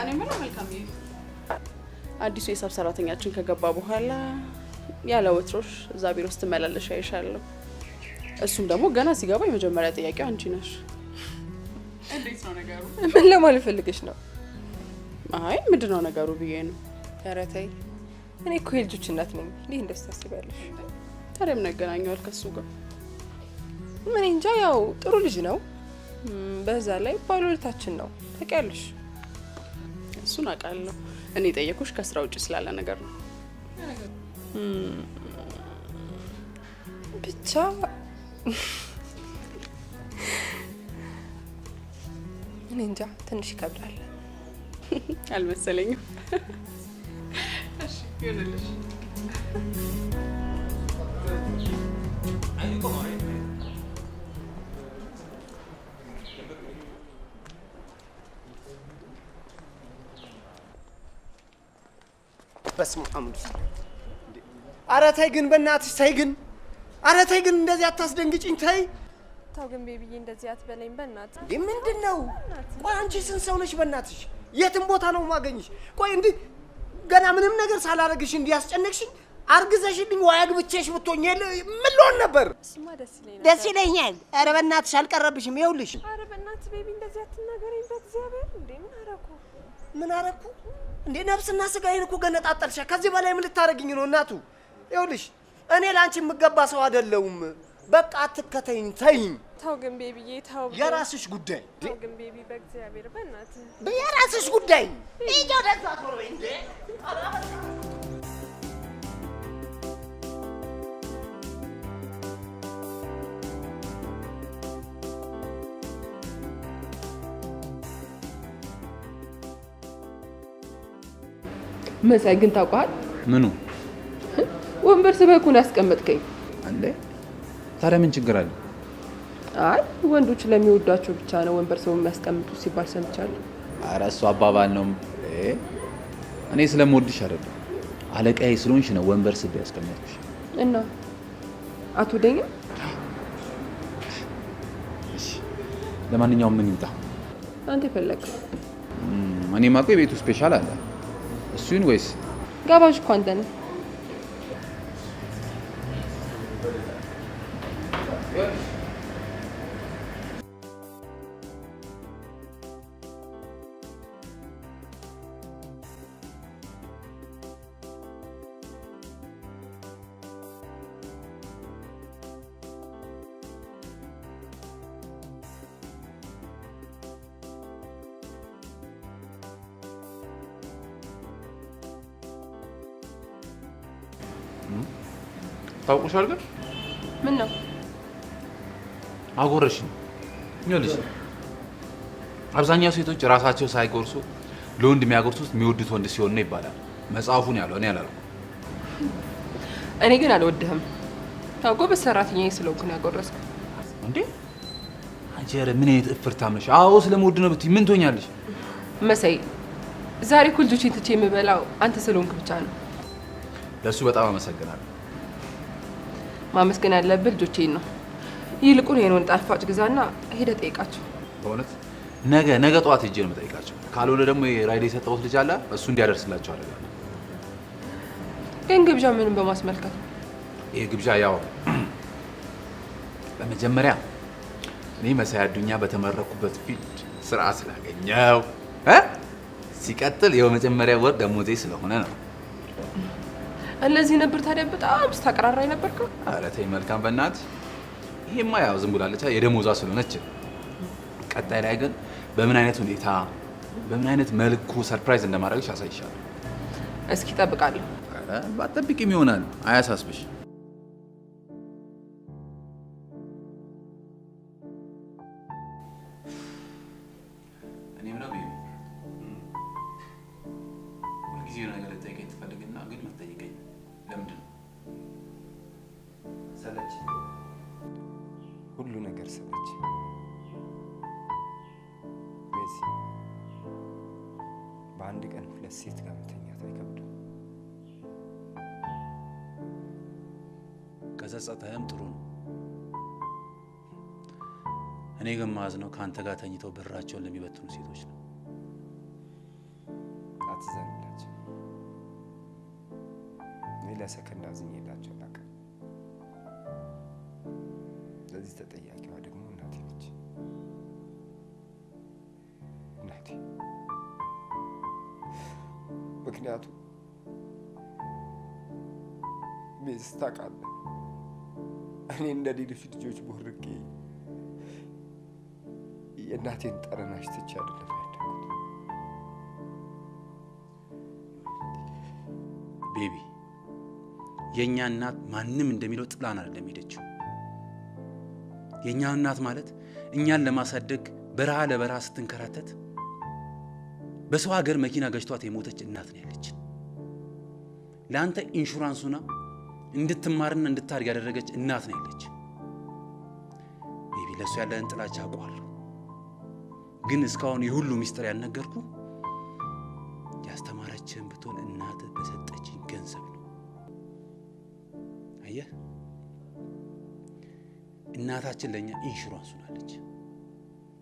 እኔ ምን መልካም ይሄ አዲሱ የሂሳብ ሰራተኛችን ከገባ በኋላ ያለ ወትሮሽ እዛ ቢሮ ውስጥ ተመላለሽ አይሻለሁ። እሱም ደግሞ ገና ሲገባ የመጀመሪያ ጥያቄው አንቺ ነሽ። እንዴት ነው ነገሩ? ምን ለማለት ፈልገሽ ነው? አይ ምንድነው ነገሩ ብዬ ነው። ኧረ ተይ፣ እኔ እኮ የልጆች እናት ነኝ። እንዴት እንደሱ ታስቢያለሽ? ታዲያ ምን ያገናኘዋል ከሱ ጋር? ምን እንጃ፣ ያው ጥሩ ልጅ ነው። በዛ ላይ ባለውለታችን ነው ታውቂያለሽ። እሱን አውቃለሁ። እኔ ጠየኩሽ ከስራ ውጭ ስላለ ነገር ነው። ብቻ እኔ እንጃ ትንሽ ይከብዳል። አልመሰለኝም። እሺ ይሁንልሽ። በስመ አብ። ኧረ ተይ ግን በእናትሽ ተይ ግን፣ ኧረ ተይ ግን እንደዚህ አታስደንግጭኝ ተይ። ተው ግን ቤቢዬ እንደዚህ አትበለኝ በእናትህ። እንዴ ምንድን ነው? ቆይ አንቺ ስንት ሰው ነሽ በእናትሽ? የትም ቦታ ነው ማገኝሽ። ቆይ እንዲህ ገና ምንም ነገር ሳላረግሽ እንዲህ ያስጨነቅሽኝ? አርግዘሽልኝ ወይ አግብቼሽ ብትሆኝ ምን ልሆን ነበር? እሱማ ደስ ይለኛል። ደስ ይለኛል። ኧረ በእናትሽ አልቀረብሽም። ይኸውልሽ። ኧረ በእናትህ ቤቢ እንደዚህ አትናገረኝ በእግዚአብሔር። እንዴ ምን አረኩ? ምን አረኩ? እንዴ ነፍስና ስጋዬን እኮ ገነጣጠልሻ። ከዚህ በላይ ምን ልታረግኝ ነው እናቱ? ይኸውልሽ እኔ ላንቺ የምገባ ሰው አይደለሁም። በቃ አትከተይኝ ተይኝ። ተው ግን ቤቢዬ ተው። የራስሽ ጉዳይ። ተው ግን ቤቢ በእግዚአብሔር በእናትህ። የራስሽ ጉዳይ። ይሄ ወደዛ ቶሎ እንዴ መሳይ ግን ታውቃለህ? ምኑ? ወንበር ስበህ እኮ ነው ያስቀመጥከኝ። እንዴ ታዲያ ምን ችግር አለ? አይ ወንዶች ለሚወዷቸው ብቻ ነው ወንበር ሰው የሚያስቀምጡ ሲባል ሰምቻለሁ። ኧረ እሱ አባባል ነው። እኔ ስለምወድሽ አይደለም አለቃዬ ስለሆንሽ ነው ወንበር ስቤ ያስቀመጥኩሽ። እና አትወደኝም? ለማንኛውም ምን ይምጣ? አንተ የፈለግከው። እኔ ማቆ የቤቱ ስፔሻል አለ። እሱን ወይስ ጋባዥ እኮ አንተ ነህ። ታውቁሻል ግን ምን ነው አጎረሽኝ? ይኸውልሽ አብዛኛው ሴቶች ራሳቸው ሳይጎርሱ ለወንድ የሚያጎርሱት የሚወዱት ወንድ ሲሆን ነው ይባላል። መጽሐፉን ያለው እኔ አላልኩም። እኔ ግን አልወድህም። ጎበዝ ሰራተኛዬ ስለሆንኩ ነው ያጎረስኩ። እንዴ አንቺ ኧረ ምን አይነት እፍርታም ነሽ? አዎ ስለምወድ ነው ብትይ ምን ትሆኛለሽ? መሳይ ዛሬ እኮ ልጆቼን ትቼ የምበላው አንተ ስለሆንክ ብቻ ነው። ለእሱ በጣም አመሰግናለሁ። ማመስገን ያለብህ ልጆቼን ነው። ይልቁን ይሄን ጣፋጭ ግዛና ሄደህ ጠይቃቸው። በእውነት ነገ ጠዋት ሄጄ ነው የምጠይቃቸው። ካልሆነ ደግሞ ራይድ የሰጠሁት ልጅ አለ እሱ እንዲያደርስላቸው አደርጋለሁ። ግን ግብዣ ምንም በማስመልከት ይሄ ግብዣ ያው በመጀመሪያ እኔ መሳይ አዱኛ በተመረኩበት ፊልድ ስራ ስላገኘው ሲቀጥል የመጀመሪያ ወር ደሞዜ ስለሆነ ነው። እነዚህ ነበር ታዲያ በጣም ስታቀራራይ ነበርከው? ኧረ ተይ መልካም በእናትሽ። ይሄማ ያው ዝም ብላለች የደሞዟ ስለሆነች። ቀጣይ ላይ ግን በምን አይነት ሁኔታ በምን አይነት መልኩ ሰርፕራይዝ እንደማድረግሽ አሳይሻለሁ። እስኪ እጠብቃለሁ። ኧረ ባትጠብቂም ይሆናል አያሳስብሽ። እኔም ነው ቤቢ ሁልጊዜ ነገር ልጠይቀኝ ትፈልግና ግን የምትጠይቀኝ ለምንድን ነው? ሰለች ሁሉ ነገር ሰለች። ሜሲ በአንድ ቀን ሁለት ሴት ጋር መተኛት አይከብድም? ከጸጸተህም ጥሩ ነው። እኔ ግን ማዝነው ከአንተ ጋር ተኝተው ብራቸውን ለሚበትኑ ሴቶች ነው። አትዘንላቸው። እኔ ለሰከንድ አዝኜላቸው አላውቅም። ለዚህ ተጠያቂዋ ደግሞ እናቴ ነች። እናቴ ምክንያቱም ሜስ ታውቃለህ፣ እኔ እንደ ሌሎች ልጆች ቦርቄ የእናቴን ጠረን አሽትቼ አይደለም ያደግኩት። ቤቢ የእኛ እናት ማንም እንደሚለው ጥላን አይደለም ሄደችው። የእኛ እናት ማለት እኛን ለማሳደግ በረሃ ለበረሃ ስትንከራተት በሰው ሀገር መኪና ገጭቷት የሞተች እናት ነው ያለችን። ለአንተ ኢንሹራንሱና እንድትማርና እንድታድግ ያደረገች እናት ነው ያለች። ቤቢ ለእሱ ያለን ጥላቻ አውቀዋለሁ፣ ግን እስካሁን የሁሉ ሚስጥር ያልነገርኩ ያስተማረችህን ብትሆን እናትህ በሰጠችኝ ገንዘብ ነው። አየህ እናታችን ለእኛ ኢንሹራንስ ሆናለች።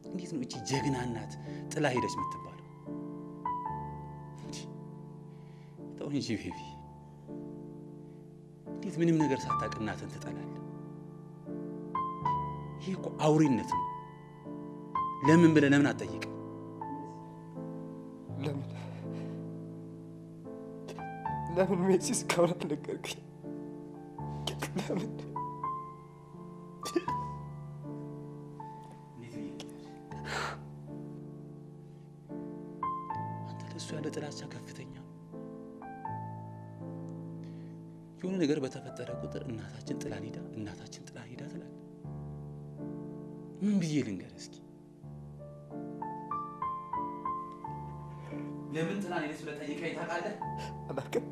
እንዴት ነው እቺ ጀግና እናት ጥላ ሄደች የምትባለው? ተው እንጂ ቤቢ፣ እንዴት ምንም ነገር ሳታውቅ እናትን ትጠላለህ? ይሄ እኮ አውሬነት ነው። ለምን ብለህ ለምን አትጠይቅም? ለምን ሜሲ እስካሁን አልነገርከኝ? ለምን አንተ ለእሱ ያለ ጥላቻ ከፍተኛ ነው። የሆነ ነገር በተፈጠረ ቁጥር እናታችን ጥላን ሄዳ ትላለህ። ምን ብዬ ልንገርህ እስኪ? ለምን ጥላን ሄደች ብለህ ጠይቀኸኝ ታውቃለህ? አላውቅም።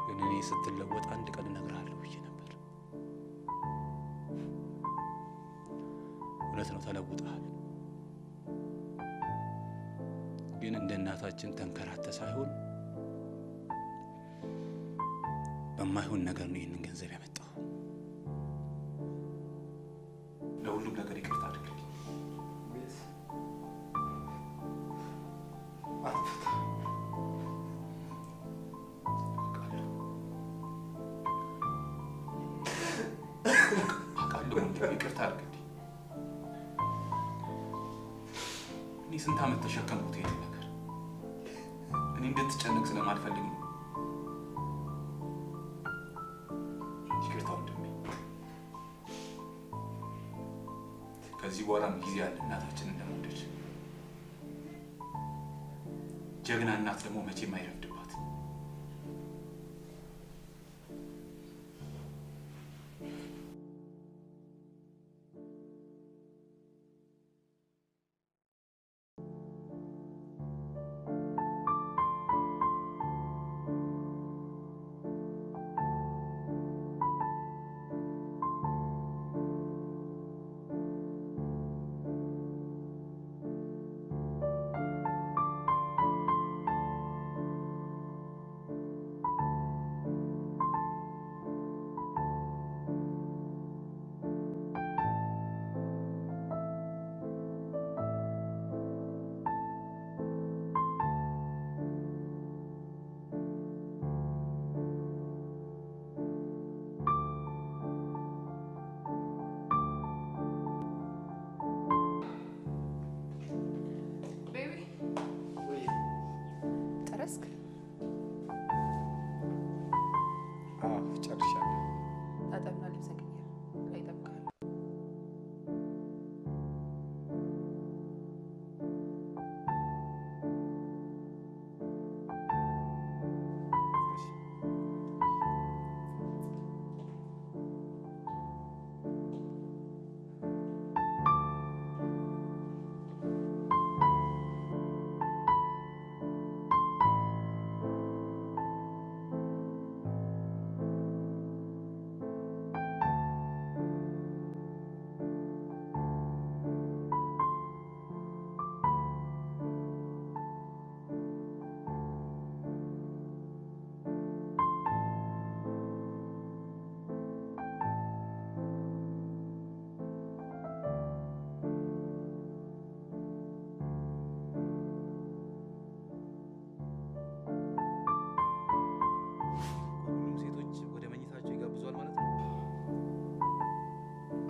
ግን እኔ ስትለወጥ አንድ ቀን እነግርሃለሁ ብዬ ነበር። እውነት ነው፣ ተለውጠሃል። ግን እንደ እናታችን ተንከራተህ ሳይሆን በማይሆን ነገር ነው ይህንን ገንዘብ ያመጣው። ለሁሉም ነገር ይቅርታ አድርግልኝ። አውቃለሁ ወንድሜ፣ ይቅርታ አድርግልኝ። እኔ ስንት ዓመት ተሸከምኩት ይሄን ነገር። እኔ እንድትጨነቅ ስለማልፈልግ ነው። ይቅርታ ወንድሜ። ከዚህ በኋላም ጊዜ ያለ እናታችንን ለመውደድ። ጀግና እናት ደግሞ መቼም አይረፍድባት። ጨርሻለሁ። ታጠብና ልብስ ቀይር፣ ላይ እጠብቅሃለሁ።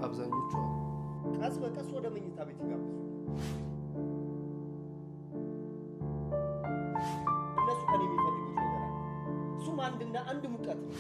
አብዛኞቹ ቀስ በቀስ ወደ መኝታ ቤት ይጋብዙ። እነሱ ከኔ የሚፈልጉት ነገር አለ። እሱም አንድና አንድ ሙቀት ነው።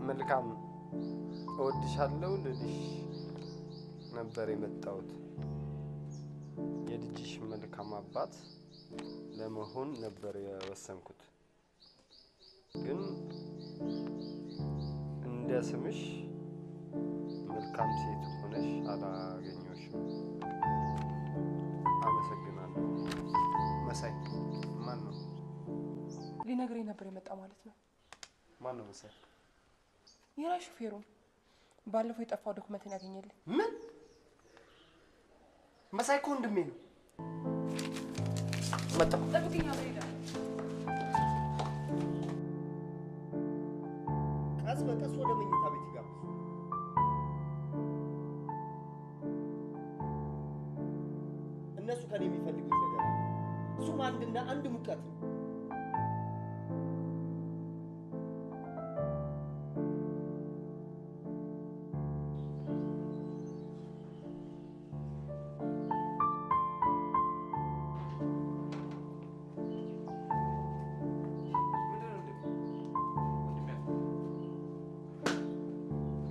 መልካም እወድሻለሁ ልልሽ ነበር የመጣሁት። የልጅሽ መልካም አባት ለመሆን ነበር የወሰንኩት። ግን እንደ ስምሽ መልካም ሴት ሆነሽ አላገኘሁሽም። አመሰግናለሁ። መሳይ ማን ነው? ሊነግረኝ ነበር የመጣው ማለት ነው። ማን ነው መሳይ? የራሱ ሹፌሩ ባለፈው የጠፋው ዶክመንትን ያገኘልኝ። ምን? መሳይ እኮ ወንድሜ ነው። መጣሁ። ጠብቅኝ አብሬዳ። ቀስ በቀስ ወደ መኝታ ቤት ይጋብዙ። እነሱ ከኔ የሚፈልጉት ነገር አለ። እሱም አንድና አንድ ሙቀት ነው።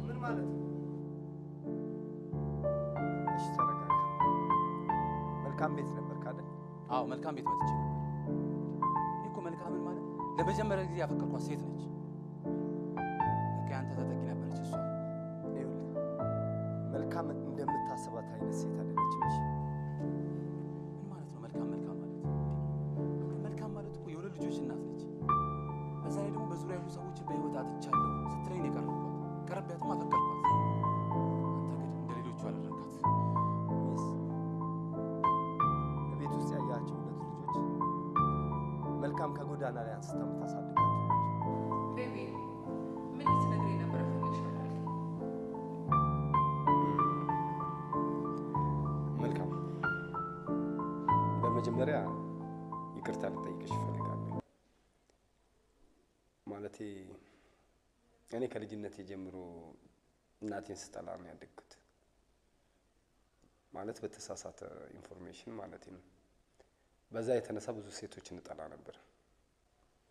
ምን ማለት ነው? እሺ ተረጋጋ። መልካም ቤት ነበር ካለ? አዎ መልካም ቤት መጥቼ ነበር። ይሄ እኮ መልካምን ማለት ለመጀመሪያ ጊዜ ያፈቀርኳት ሴት ነች። ለካ ያንተ ተጠቂ ነበረች እሷ። ይኸውልህ መልካም እንደምታስባት አይነት ሴት አይደለችም። እሺ ምን ማለት ነው መልካም ማለት? መልካም ማለት እኮ የሁለት ልጆች እናት ነች። በዛ ላይ ደግሞ በዙሪያ ያሉ ሰዎች በህይወት አጥቻለሁ ስትለኝ ነው የቀረብኳት። ቀረቢያትም አፈቀርኳት። አንተ ግን እንደ ሌሎቹ አደረካት። ቤት ውስጥ ያያቸው ሁለት ልጆች መልካም ከጎዳና ላይ አንስታ የምታሳድጋቸው ናቸው። ቤቢ ምን ልትነግረኝ ነበር? ፈልግሻለሁ። መልካም በመጀመሪያ ይቅርታ ልጠይቅሽ እፈልጋለሁ። ማለቴ እኔ ከልጅነቴ ጀምሮ እናቴን ስጠላ ነው ያደግኩት። ማለት በተሳሳተ ኢንፎርሜሽን ማለት ነው። በዛ የተነሳ ብዙ ሴቶችን እጠላ ነበር።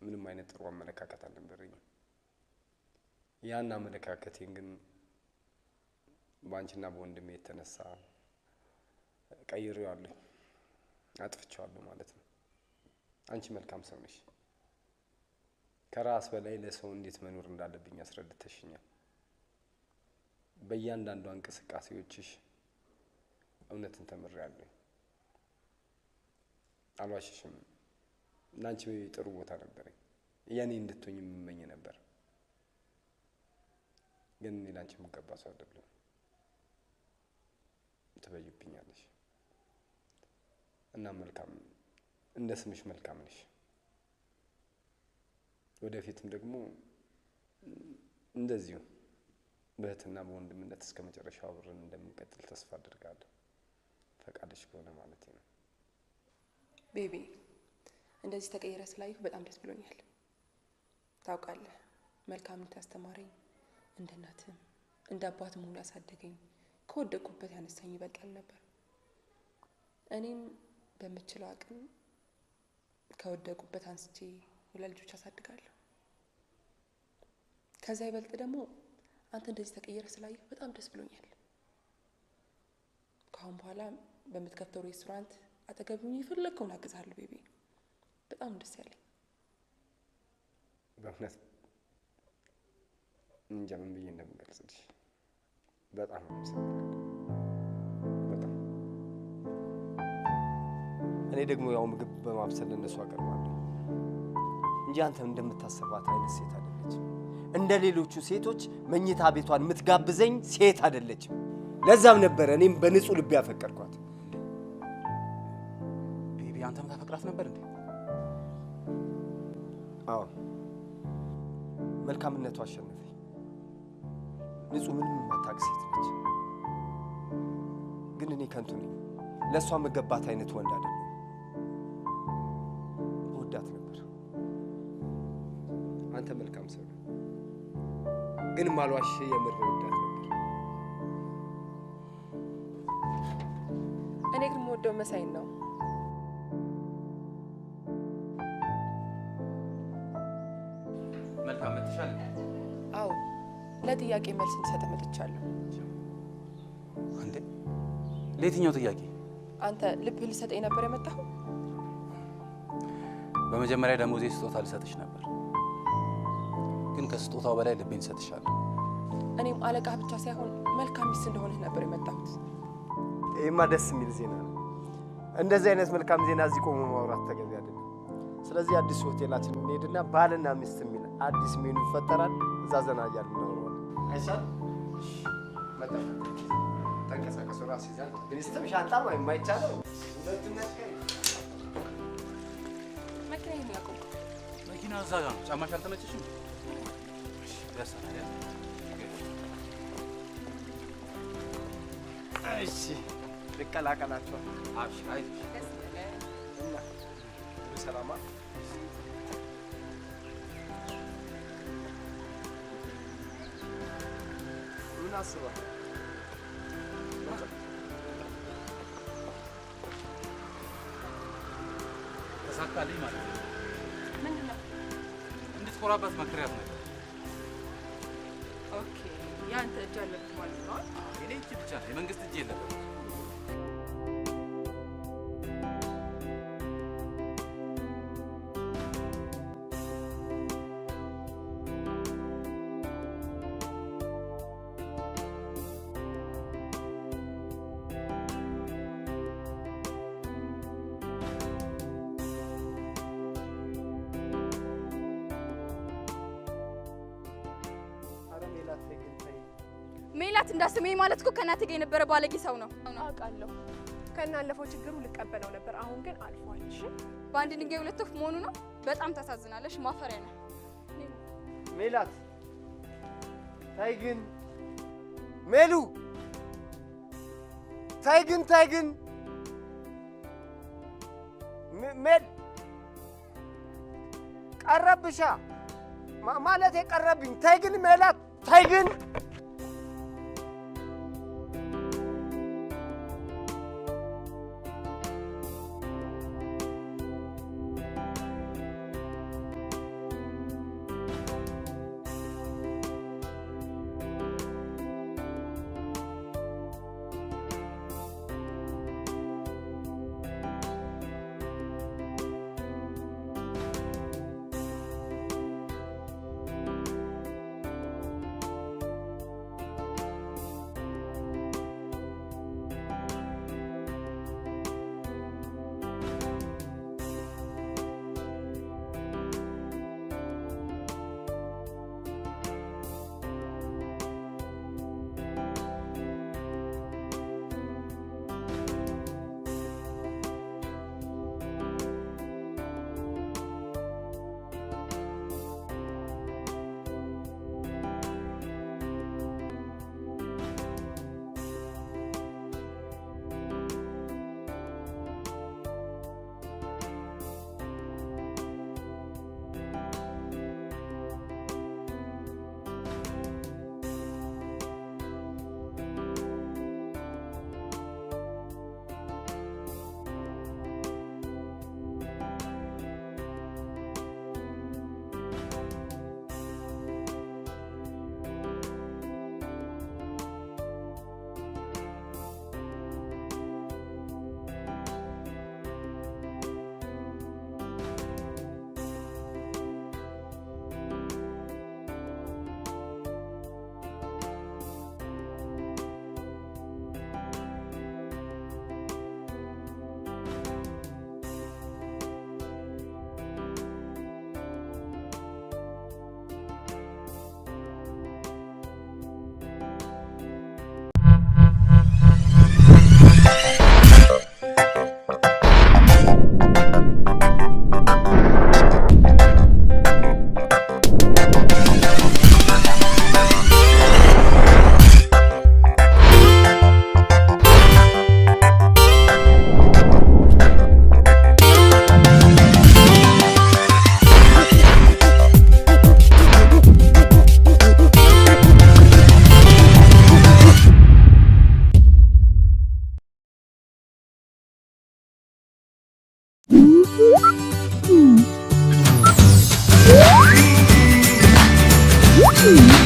ምንም አይነት ጥሩ አመለካከት አልነበረኝም። ያን አመለካከቴን ግን በአንቺና በወንድሜ የተነሳ ቀይሬዋለሁ፣ አጥፍቼዋለሁ ማለት ነው። አንቺ መልካም ሰው ነሽ። ከራስ በላይ ለሰው እንዴት መኖር እንዳለብኝ አስረድተሽኛል። በእያንዳንዷ እንቅስቃሴዎችሽ እውነትን ተምሬያለሁ። አልዋሽሽም። ለአንቺ ጥሩ ቦታ ነበረኝ። የኔ እንድትሆኝ የምመኝ ነበር። ግን እኔ ለአንቺ የምገባ ሰው አይደለሁም። ትበይብኛለሽ እና መልካም እንደ ስምሽ መልካም ነሽ። ወደፊትም ደግሞ እንደዚሁ በእህትና በወንድምነት እስከ መጨረሻው አብረን እንደምንቀጥል ተስፋ አድርጋለሁ። ፈቃድሽ ከሆነ ማለት ነው። ቤቢ እንደዚህ ተቀየረ ስላየሁ በጣም ደስ ብሎኛል። ታውቃለህ መልካም ታስተማረኝ፣ እንደ እናትም እንደ አባትም ሆኖ ያሳደገኝ፣ ከወደቁበት ያነሳኝ ይበቃል ነበር። እኔም በምችለው አቅም ከወደቁበት አንስቼ ሁለት ልጆች አሳድጋለሁ። ከዛ ይበልጥ ደግሞ አንተ እንደዚህ ተቀየረ ስላየሁ በጣም ደስ ብሎኛል። ከአሁን በኋላ በምትከፍተው ሬስቶራንት አጠገብኝ የፈለግከውን አግዛለሁ ቤቢ። በጣም ደስ ያለኝ በእውነት እንጃ ምን ብዬ እንደምገልጽልሽ። በጣም በጣም እኔ ደግሞ ያው ምግብ በማብሰል እነሱ አቀርባለሁ እንጂ አንተ እንደምታስባት አይነት ሴት አይደለችም። እንደ ሌሎቹ ሴቶች መኝታ ቤቷን የምትጋብዘኝ ሴት አይደለችም። ለዛም ነበር እኔም በንጹህ ልብ ያፈቀርኳት። ቤቢ አንተም ታፈቅራት ነበር እንዴ? አዎ መልካምነቷ አሸነፈኝ። ንጹህ ምንም የማታውቅ ሴት ነች። ግን እኔ ከንቱ ነኝ። ለእሷ መገባት አይነት ወንድ አይደለም። እወዳት ነበር። አንተ መልካም ሰው ነህ። ግን ማልዋሽ የምር እወዳት ነበር። እኔ ግን የምወደው መሳይን ነው። መልካም መጥተሻል። አዎ ለጥያቄ መልስ እንድሰጥ መጥቻለሁ። እንዴ ለየትኛው ጥያቄ? አንተ ልብህ ልሰጠኝ ነበር የመጣኸው? በመጀመሪያ ደሞዜ ስጦታ ልሰጥሽ ነበር፣ ግን ከስጦታው በላይ ልቤን ሰጥሻለሁ። እኔም አለቃህ ብቻ ሳይሆን መልካም ሚስት እንደሆነህ ነበር የመጣሁት። ይሄማ ደስ የሚል ዜና ነው። እንደዚህ አይነት መልካም ዜና እዚህ ቆሞ ማውራት ተገቢ አይደለም። ስለዚህ አዲስ ሆቴላችን እንሄድና ባልና ሚስት አዲስ ሜኑ ይፈጠራል። እዛ ዘና እያልን እናወራዋለን። አይሳል መጣ ተንቀሳቀሱ። ራስ ይዛል ግን ስትም ሻንጣ ነው የማይቻለው። ሁለቱነት መኪና የሚያቆም መኪና እዛ ጋር ነው። ጫማሽ አልተመቸሽም? እሺ ያሳያ። እሺ ልቀላቀላቸው። አብሽር አይዞሽ። እና ሰላማ ምን አስባ ተሳካልኝ ማለት ነው። ምንድን ነው? እንድትኮራባት መክሪያት ነው። ኦኬ ያንተ እጅ አለበት ማለት ነው። የኔ እጅ ብቻ ነው፣ የመንግስት እጅ የለበትም። ሜላት እንዳስመኝ ማለት እኮ ከእናቴ ጋር የነበረ ባለጌ ሰው ነው። አውቃለሁ። ከናለፈው ችግሩ ልቀበለው ነበር። አሁን ግን አልፏል። እሺ በአንድ ድንጋይ ሁለት ወፍ መሆኑ ነው። በጣም ታሳዝናለሽ። ማፈሪያ ነው። ሜላት ታይ ግን ሜሉ ታይ ግን ሜል ቀረብሻ ማለት የቀረብኝ ታይ ግን ሜላት ታይ ግን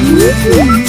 Mm-hmm.